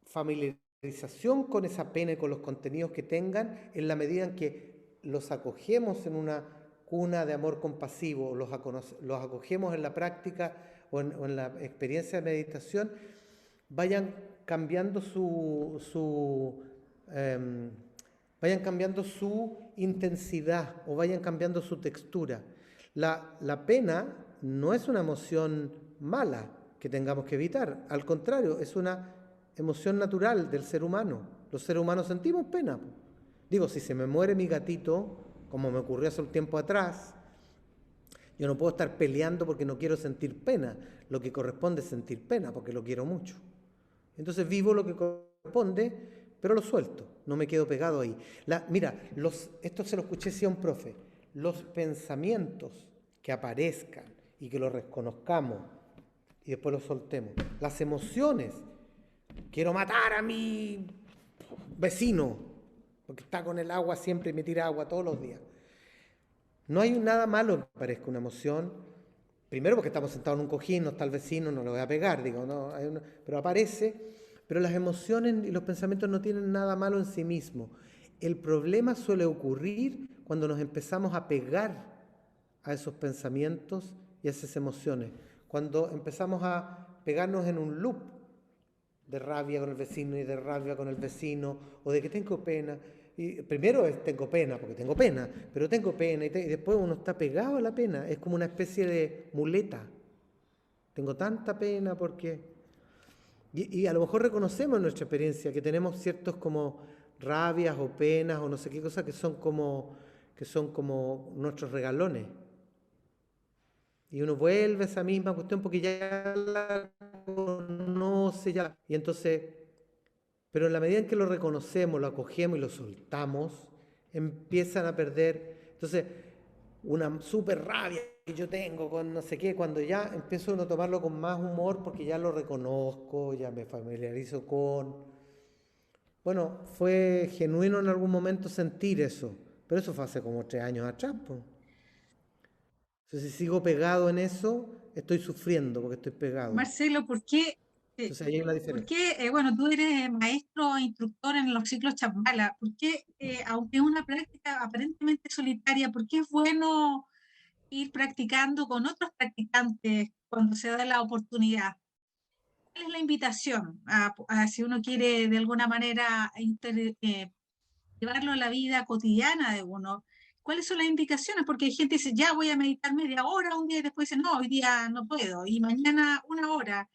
familiarización con esa pena y con los contenidos que tengan, en la medida en que los acogemos en una cuna de amor compasivo, los acogemos en la práctica o en la experiencia de meditación, vayan cambiando vayan cambiando su intensidad o vayan cambiando su textura. La pena no es una emoción mala que tengamos que evitar, al contrario, es una emoción natural del ser humano. Los seres humanos sentimos pena. Digo, si se me muere mi gatito, como me ocurrió hace un tiempo atrás, Yo no puedo estar peleando porque no quiero sentir pena. Lo que corresponde es sentir pena porque lo quiero mucho. Entonces vivo lo que corresponde, pero lo suelto. No me quedo pegado ahí. Mira, esto se lo escuché sí a un profe. Los pensamientos que aparezcan y que los reconozcamos y después los soltemos. Las emociones. Quiero matar a mi vecino porque está con el agua siempre y me tira agua todos los días. No hay nada malo en que aparezca una emoción. Primero porque estamos sentados en un cojín, no está el vecino, no lo voy a pegar, digo, no, pero aparece. Pero las emociones y los pensamientos no tienen nada malo en sí mismos. El problema suele ocurrir cuando nos empezamos a pegar a esos pensamientos y a esas emociones. Cuando empezamos a pegarnos en un loop de rabia con el vecino y de rabia con el vecino, o de que tengo pena. Y primero tengo pena, porque tengo pena, pero tengo pena, y después uno está pegado a la pena, es como una especie de muleta. Tengo tanta pena porque... Y a lo mejor reconocemos en nuestra experiencia que tenemos ciertos como rabias o penas o no sé qué cosas que son como nuestros regalones. Y uno vuelve a esa misma cuestión porque ya la conoce, ya. Y entonces, pero en la medida en que lo reconocemos, lo acogemos y lo soltamos, empiezan a perder. Entonces, una súper rabia que yo tengo con no sé qué, cuando ya empiezo uno a tomarlo con más humor porque ya lo reconozco, ya me familiarizo con... Bueno, fue genuino en algún momento sentir eso, pero eso fue hace como 3 años atrás, pues. Entonces, si sigo pegado en eso, estoy sufriendo porque estoy pegado. Marcelo, ¿por qué? Entonces, ahí hay una diferencia. Bueno, tú eres maestro e instructor en los ciclos Chapala. ¿Por qué, aunque es una práctica aparentemente solitaria, por qué es bueno ir practicando con otros practicantes cuando se da la oportunidad? ¿Cuál es la invitación si uno quiere de alguna manera llevarlo a la vida cotidiana de uno? ¿Cuáles son las indicaciones? Porque hay gente que dice, ya voy a meditar media hora un día y después dice, no, hoy día no puedo, y mañana 1 hora.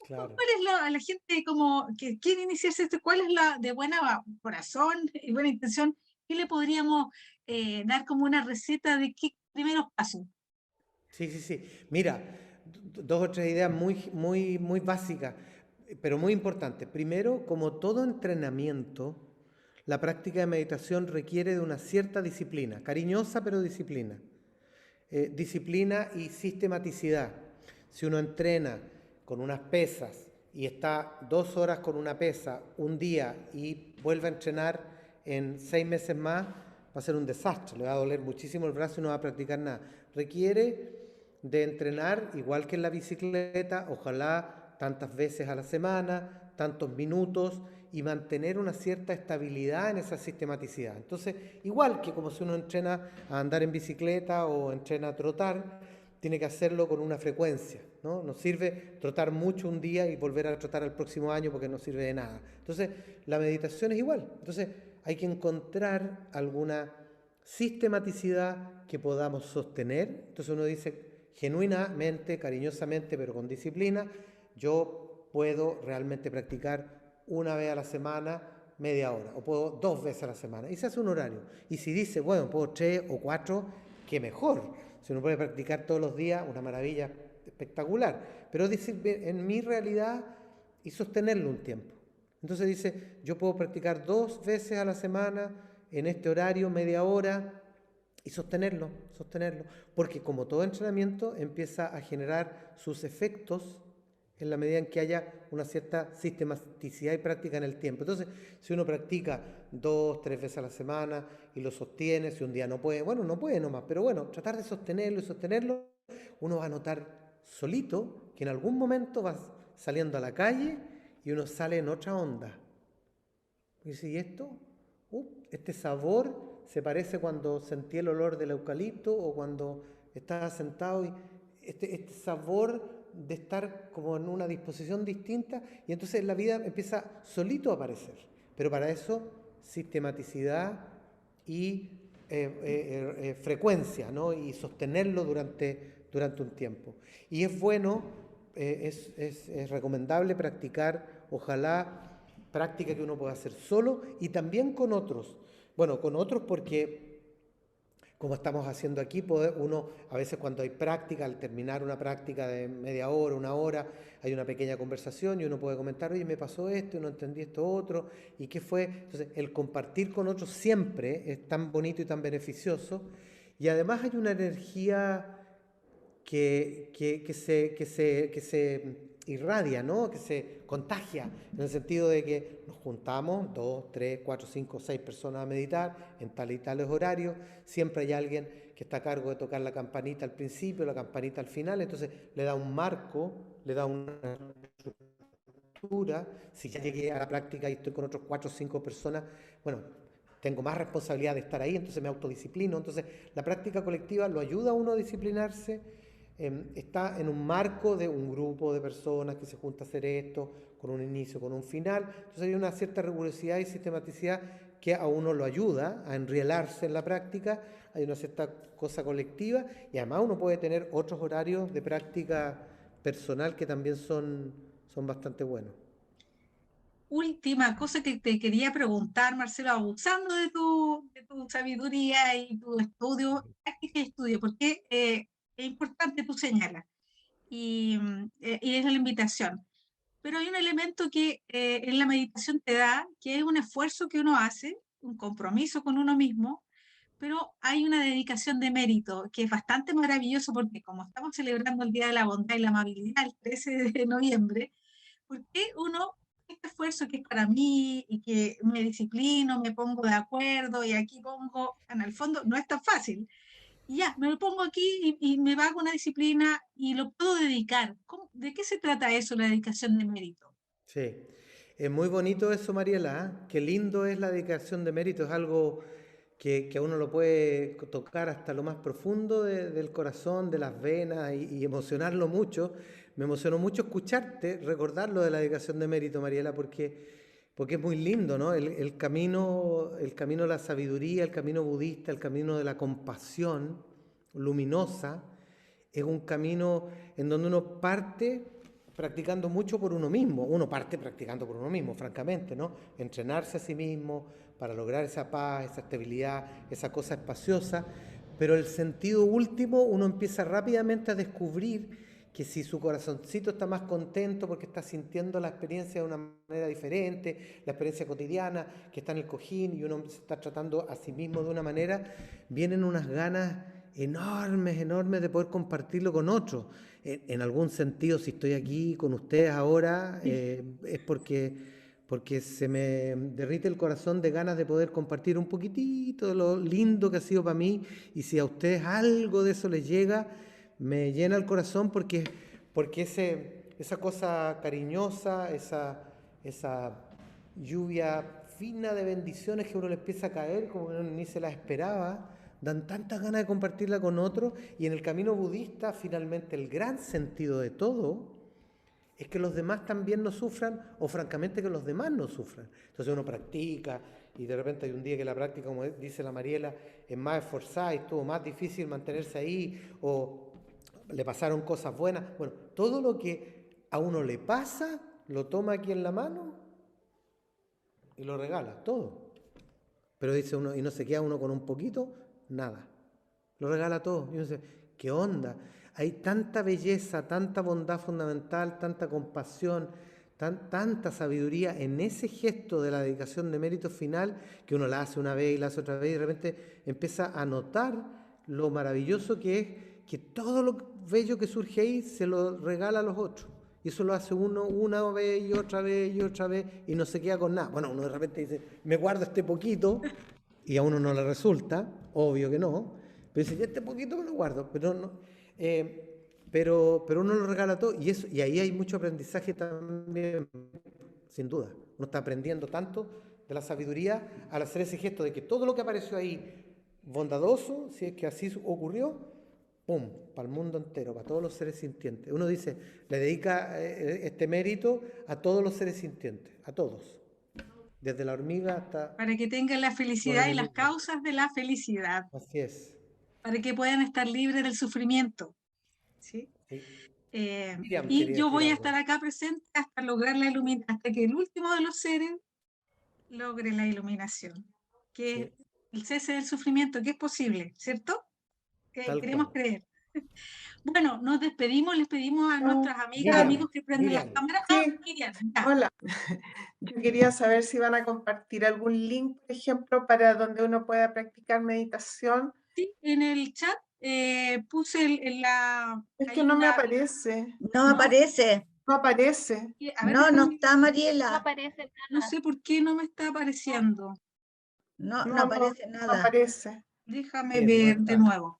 Claro. ¿Cuál es la gente como que quiere iniciarse esto? ¿Cuál es la de buena corazón y buena intención? ¿Qué le podríamos dar como una receta de qué primeros pasos? Sí. Mira, 2 o 3 ideas muy básicas, pero muy importantes. Primero, como todo entrenamiento, la práctica de meditación requiere de una cierta disciplina, cariñosa pero disciplina. Disciplina y sistematicidad. Si uno entrena con unas pesas y está 2 horas con una pesa un día y vuelve a entrenar en 6 meses más, va a ser un desastre, le va a doler muchísimo el brazo y no va a practicar nada. Requiere de entrenar, igual que en la bicicleta, ojalá tantas veces a la semana, tantos minutos, y mantener una cierta estabilidad en esa sistematicidad. Entonces, igual que como si uno entrena a andar en bicicleta o entrena a trotar, tiene que hacerlo con una frecuencia, ¿no? No sirve trotar mucho un día y volver a trotar el próximo año porque no sirve de nada. Entonces, la meditación es igual. Entonces, hay que encontrar alguna sistematicidad que podamos sostener. Entonces uno dice, genuinamente, cariñosamente, pero con disciplina, yo puedo realmente practicar 1 vez a la semana, media hora, o puedo 2 veces a la semana, y se hace un horario. Y si dice, bueno, puedo 3 o 4, qué mejor. Si uno puede practicar todos los días, una maravilla espectacular. Pero dice, en mi realidad, y sostenerlo un tiempo. Entonces dice, yo puedo practicar 2 veces a la semana, en este horario, media hora, y sostenerlo, porque como todo entrenamiento empieza a generar sus efectos en la medida en que haya una cierta sistematicidad y práctica en el tiempo. Entonces, si uno practica 2, 3 veces a la semana y lo sostiene, si un día no puede, bueno, no puede nomás, pero bueno, tratar de sostenerlo, uno va a notar solito que en algún momento vas saliendo a la calle y uno sale en otra onda. Y dice, ¿y esto? Este sabor se parece cuando sentí el olor del eucalipto o cuando estaba sentado y este sabor de estar como en una disposición distinta, y entonces la vida empieza solito a aparecer. Pero para eso, sistematicidad y frecuencia, ¿no? Y sostenerlo durante un tiempo. Y es bueno, es recomendable practicar, ojalá, práctica que uno pueda hacer solo y también con otros. Bueno, con otros porque como estamos haciendo aquí, uno a veces cuando hay práctica, al terminar una práctica de media hora, una hora, hay una pequeña conversación y uno puede comentar, oye, me pasó esto, no entendí esto otro, ¿y qué fue? Entonces, el compartir con otros siempre es tan bonito y tan beneficioso, y además hay una energía que se irradia, ¿no? Que se contagia, en el sentido de que nos juntamos 2, 3, 4, 5, 6 personas a meditar en tal y tales horarios, siempre hay alguien que está a cargo de tocar la campanita al principio, la campanita al final, entonces le da un marco, le da una estructura. Si ya llegué a la práctica y estoy con otros 4 o 5 personas, bueno, tengo más responsabilidad de estar ahí, entonces me autodisciplino, entonces la práctica colectiva lo ayuda a uno a disciplinarse. Está en un marco de un grupo de personas que se junta a hacer esto, con un inicio, con un final. Entonces hay una cierta rigurosidad y sistematicidad que a uno lo ayuda a enrielarse en la práctica. Hay una cierta cosa colectiva y además uno puede tener otros horarios de práctica personal que también son bastante buenos. Última cosa que te quería preguntar, Marcelo, abusando de tu sabiduría y tu estudio, práctica y estudio, porque es importante, tú señalas, y es la invitación. Pero hay un elemento que en la meditación te da, que es un esfuerzo que uno hace, un compromiso con uno mismo, pero hay una dedicación de mérito que es bastante maravilloso porque como estamos celebrando el Día de la Bondad y la Amabilidad el 13 de noviembre, ¿por qué uno, este esfuerzo que es para mí y que me disciplino, me pongo de acuerdo y aquí pongo, en el fondo no es tan fácil, y ya, me lo pongo aquí y me va con una disciplina y lo puedo dedicar? ¿De qué se trata eso, la dedicación de mérito? Sí, es muy bonito eso, Mariela, ¿eh? Qué lindo es la dedicación de mérito, es algo que a uno lo puede tocar hasta lo más profundo del corazón, de las venas y emocionarlo mucho. Me emocionó mucho escucharte, recordar lo de la dedicación de mérito, Mariela, porque es muy lindo, ¿no? El camino de la sabiduría, el camino budista, el camino de la compasión luminosa, es un camino en donde uno parte practicando mucho por uno mismo. Uno parte practicando por uno mismo, francamente, ¿no? Entrenarse a sí mismo para lograr esa paz, esa estabilidad, esa cosa espaciosa. Pero el sentido último, uno empieza rápidamente a descubrir que si su corazoncito está más contento porque está sintiendo la experiencia de una manera diferente, la experiencia cotidiana, que está en el cojín y uno se está tratando a sí mismo de una manera, vienen unas ganas enormes, enormes de poder compartirlo con otros. En algún sentido, si estoy aquí con ustedes ahora, es porque se me derrite el corazón de ganas de poder compartir un poquitito de lo lindo que ha sido para mí, y si a ustedes algo de eso les llega, me llena el corazón porque esa cosa cariñosa, esa lluvia fina de bendiciones que uno le empieza a caer como uno ni se la esperaba, dan tantas ganas de compartirla con otros. Y en el camino budista, finalmente, el gran sentido de todo es que los demás también no sufran, o francamente que los demás no sufran. Entonces uno practica y de repente hay un día que la práctica, como dice la Mariela, es más esforzada y estuvo más difícil mantenerse ahí, o le pasaron cosas buenas. Bueno, todo lo que a uno le pasa, lo toma aquí en la mano y lo regala, todo. Pero dice uno, y no se queda uno con un poquito, nada. Lo regala todo. Y uno dice, ¿qué onda? Hay tanta belleza, tanta bondad fundamental, tanta compasión, tanta sabiduría en ese gesto de la dedicación de mérito final, que uno la hace una vez y la hace otra vez y de repente empieza a notar lo maravilloso que es que todo lo bello que surge ahí se lo regala a los otros. Y eso lo hace uno una vez y otra vez y otra vez y no se queda con nada. Bueno, uno de repente dice, me guardo este poquito, y a uno no le resulta, obvio que no, pero dice, ya este poquito me lo guardo, pero no, pero uno lo regala todo, y ahí hay mucho aprendizaje también, sin duda. Uno está aprendiendo tanto de la sabiduría al hacer ese gesto de que todo lo que apareció ahí bondadoso, si es que así ocurrió, ¡pum!, para el mundo entero, para todos los seres sintientes. Uno dice, le dedica este mérito a todos los seres sintientes, a todos, desde la hormiga hasta Para que tengan la los felicidad y las animales. causas de la felicidad, Así es. para que puedan estar libres del sufrimiento. ¿Sí? Sí. Eh, Miriam y quería yo decir voy a algo. estar acá presente hasta lograr la iluminación, hasta que el último de los seres logre la iluminación, que Sí. el cese del sufrimiento, que es posible, ¿cierto? Que Tal queremos cual. creer. Bueno, nos despedimos, les pedimos a No, nuestras amigas, Miriam, amigos que prendan las Miriam. cámaras. sí, Miriam, ya. hola. Yo quería saber si van a compartir algún link, por ejemplo, para donde uno pueda practicar meditación. Sí, en el chat puse Es hay que no me una, aparece, No ¿no? aparece. no aparece. A ver, No, no déjame, está No Mariela. aparece no nada. sé por qué no me está apareciendo. No, no No, aparece no nada. aparece. Déjame No ver de está. nuevo.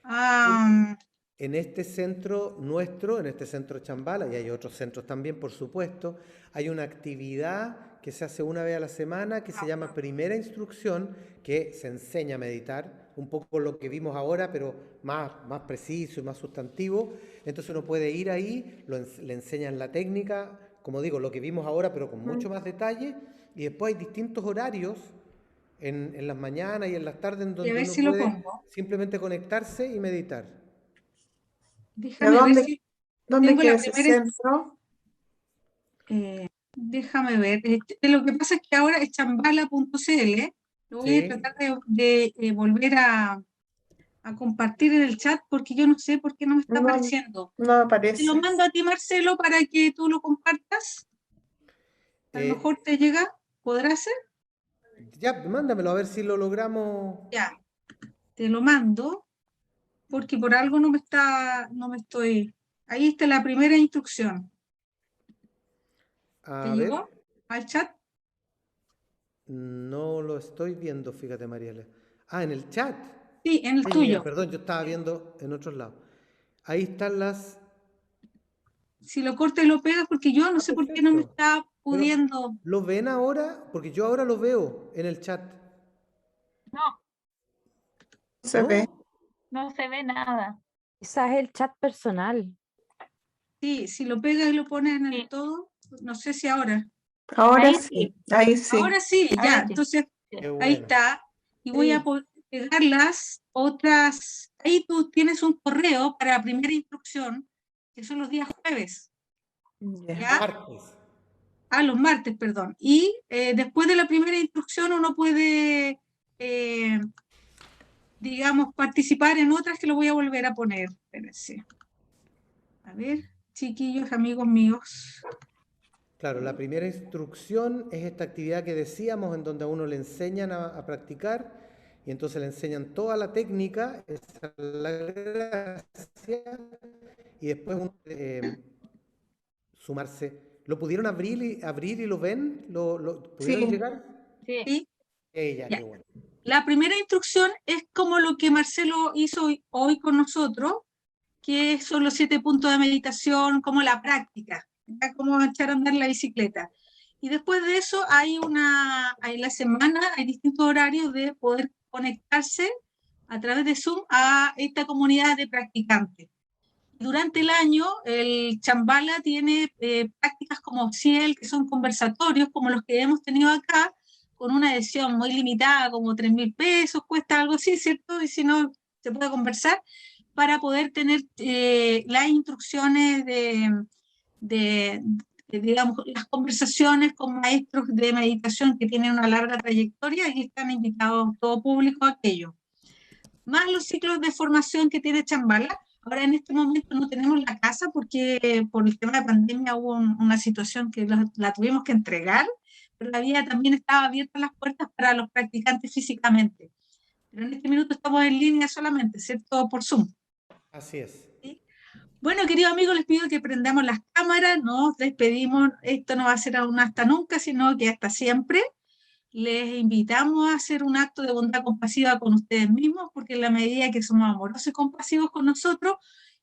Ah, En este centro nuestro, en este centro Chambala, y hay otros centros también, por supuesto, hay una actividad que se hace una vez a la semana que se llama Primera Instrucción, que se enseña a meditar, un poco lo que vimos ahora, pero más preciso y más sustantivo. Entonces uno puede ir ahí, le enseñan la técnica, como digo, lo que vimos ahora, pero con mucho más detalle, y después hay distintos horarios en las mañanas y en las tardes en y a donde ver uno si lo puede pongo. simplemente conectarse y meditar. ¿De Déjame ver dónde, si dónde tengo queda la ese primera. centro? Déjame ver. Lo que pasa es que ahora es chambala.cl. Lo voy a Sí. tratar de volver a compartir en el chat porque yo no sé por qué no me está No, apareciendo. no Te lo aparece. mando a ti, Marcelo, para que tú lo compartas. A lo mejor te llega. ¿Podrá ser? Ya, mándamelo a ver si lo logramos. Ya. Te lo mando porque por algo no me estoy. Ahí está la primera instrucción. ¿Te A ver, llegó al chat? no lo estoy viendo, fíjate, Mariela. Ah, en el chat. Sí, en el Ay, ya, tuyo. perdón, yo estaba viendo en otros lados. Ahí están las. Si lo cortas y lo pegas, porque yo no Ah, sé por qué no me perfecto. está Pero, pudiendo. ¿lo ven ahora? Porque yo ahora lo veo en el chat. No, Se ve. ¿No? no se ve nada. Quizás el chat personal. Sí, si lo pegas y lo pones en el Sí. todo, no sé si ahora. Ahora Ahí sí, ahí sí. Ahora sí, Ahora ya. sí. Entonces, Qué ahí bueno. está. Y voy a pegar las otras. Ahí tú tienes un correo para primera instrucción, que son los días jueves, Ya. ¿ya? Martes. Los martes, perdón. Y después de la primera instrucción uno puede, digamos, participar en otras que lo voy a volver a poner. Espérense. A ver, chiquillos, amigos míos. Claro, la primera instrucción es esta actividad que decíamos en donde a uno le enseñan a practicar y entonces le enseñan toda la técnica, esa es la gracia, y después uno, sumarse. ¿Lo pudieron abrir y lo ven? ¿Lo pudieron Sí. llegar? Sí. ¿Sí? Ya, Ya. qué bueno. La primera instrucción es como lo que Marcelo hizo hoy con nosotros, que son los 7 puntos de meditación, como la práctica, ¿ya? Cómo echar a andar la bicicleta. Y después de eso hay la semana, hay distintos horarios de poder conectarse a través de Zoom a esta comunidad de practicantes. Durante el año, el Chambala tiene prácticas como CIEL, que son conversatorios como los que hemos tenido acá, con una adhesión muy limitada, como 3.000 pesos, cuesta algo así, ¿cierto? Y si no, se puede conversar, para poder tener las instrucciones digamos, las conversaciones con maestros de meditación que tienen una larga trayectoria y están invitados todo público a aquello. Más los ciclos de formación que tiene Chambala. Ahora en este momento no tenemos la casa porque por el tema de pandemia hubo una situación que la tuvimos que entregar, pero también estaba abiertas las puertas para los practicantes físicamente. Pero en este minuto estamos en línea solamente, ¿cierto? Por Zoom. Así es. ¿Sí? Bueno, queridos amigos, les pido que prendamos las cámaras, nos despedimos, esto no va a ser aún hasta nunca, sino que hasta siempre. Les invitamos a hacer un acto de bondad compasiva con ustedes mismos, porque en la medida que somos amorosos y compasivos con nosotros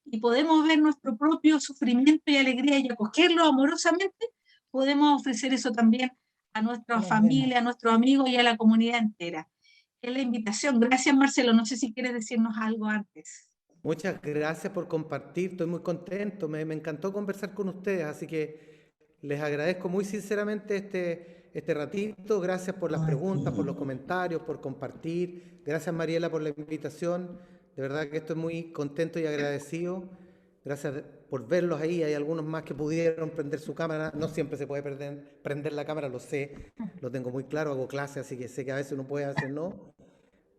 y podemos ver nuestro propio sufrimiento y alegría y acogerlo amorosamente, podemos ofrecer eso también a nuestra familia, a nuestros amigos y a la comunidad entera. Es la invitación. Gracias, Marcelo. No sé si quieres decirnos algo antes. Muchas gracias por compartir, estoy muy contento, me encantó conversar con ustedes, así que les agradezco muy sinceramente este ratito, gracias por las preguntas, por los comentarios, por compartir, gracias Mariela por la invitación, de verdad que estoy muy contento y agradecido, Gracias por verlos ahí. Hay algunos más que pudieron prender su cámara. No siempre se puede prender la cámara, lo sé, lo tengo muy claro, hago clase, así que sé que a veces uno puede, a veces no.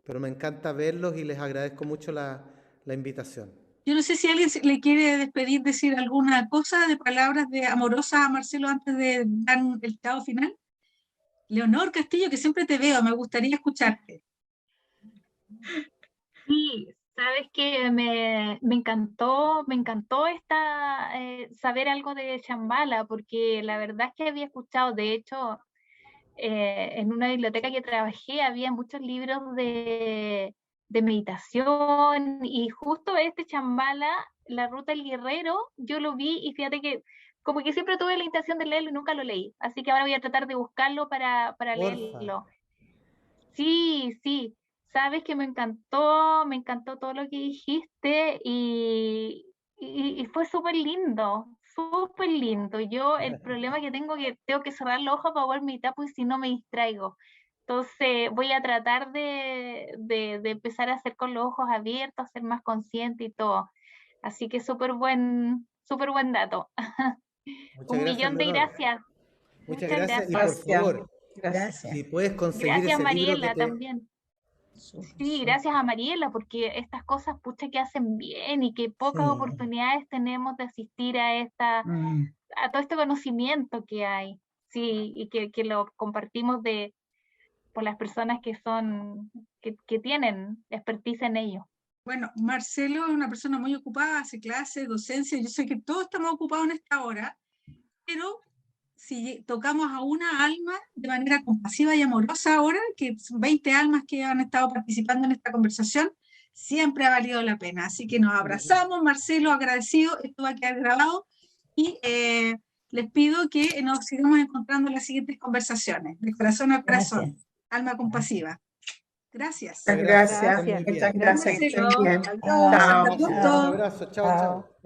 Pero me encanta verlos y les agradezco mucho la invitación. Yo no sé si alguien le quiere despedir, decir alguna cosa de palabras amorosas a Marcelo antes de dar el estado final. Leonor Castillo, que siempre te veo, me gustaría escucharte. Sí, sabes que me encantó saber algo de Shambhala, porque la verdad es que había escuchado, de hecho, en una biblioteca que trabajé había muchos libros de meditación, y justo este Shambhala, La Ruta del Guerrero, yo lo vi y fíjate que como que siempre tuve la intención de leerlo y nunca lo leí, así que ahora voy a tratar de buscarlo para Porfa. leerlo. Sí, sabes que me encantó todo lo que dijiste y fue súper lindo, súper lindo. Yo el problema que tengo que cerrar los ojos para poder meditar, pues si no me distraigo. Entonces voy a tratar de empezar a hacer con los ojos abiertos, a ser más consciente y todo. Así que súper buen dato. Muchas Un gracias, millón de Leonor. gracias. Muchas Muchas gracias. Y por gracias. Gracias. favor, Gracias. si puedes conseguir Gracias, ese libro que Mariela, también. Sí, gracias a Mariela, porque estas cosas, pucha, que hacen bien y que pocas Sí. oportunidades tenemos de asistir a todo este conocimiento que hay, sí, y que lo compartimos por las personas que tienen expertise en ello. Bueno, Marcelo es una persona muy ocupada, hace clases, docencia, yo sé que todos estamos ocupados en esta hora, pero si tocamos a una alma de manera compasiva y amorosa ahora, que son 20 almas que han estado participando en esta conversación, siempre ha valido la pena. Así que nos abrazamos, Marcelo, agradecido, esto va a quedar grabado y les pido que nos sigamos encontrando en las siguientes conversaciones, de corazón a corazón, Gracias. alma compasiva. Gracias. Muchas gracias. Gracias. Muchas gracias. Que estén Marcelo. bien. Adiós. Chao. Hasta pronto. Un abrazo. Chao, chao.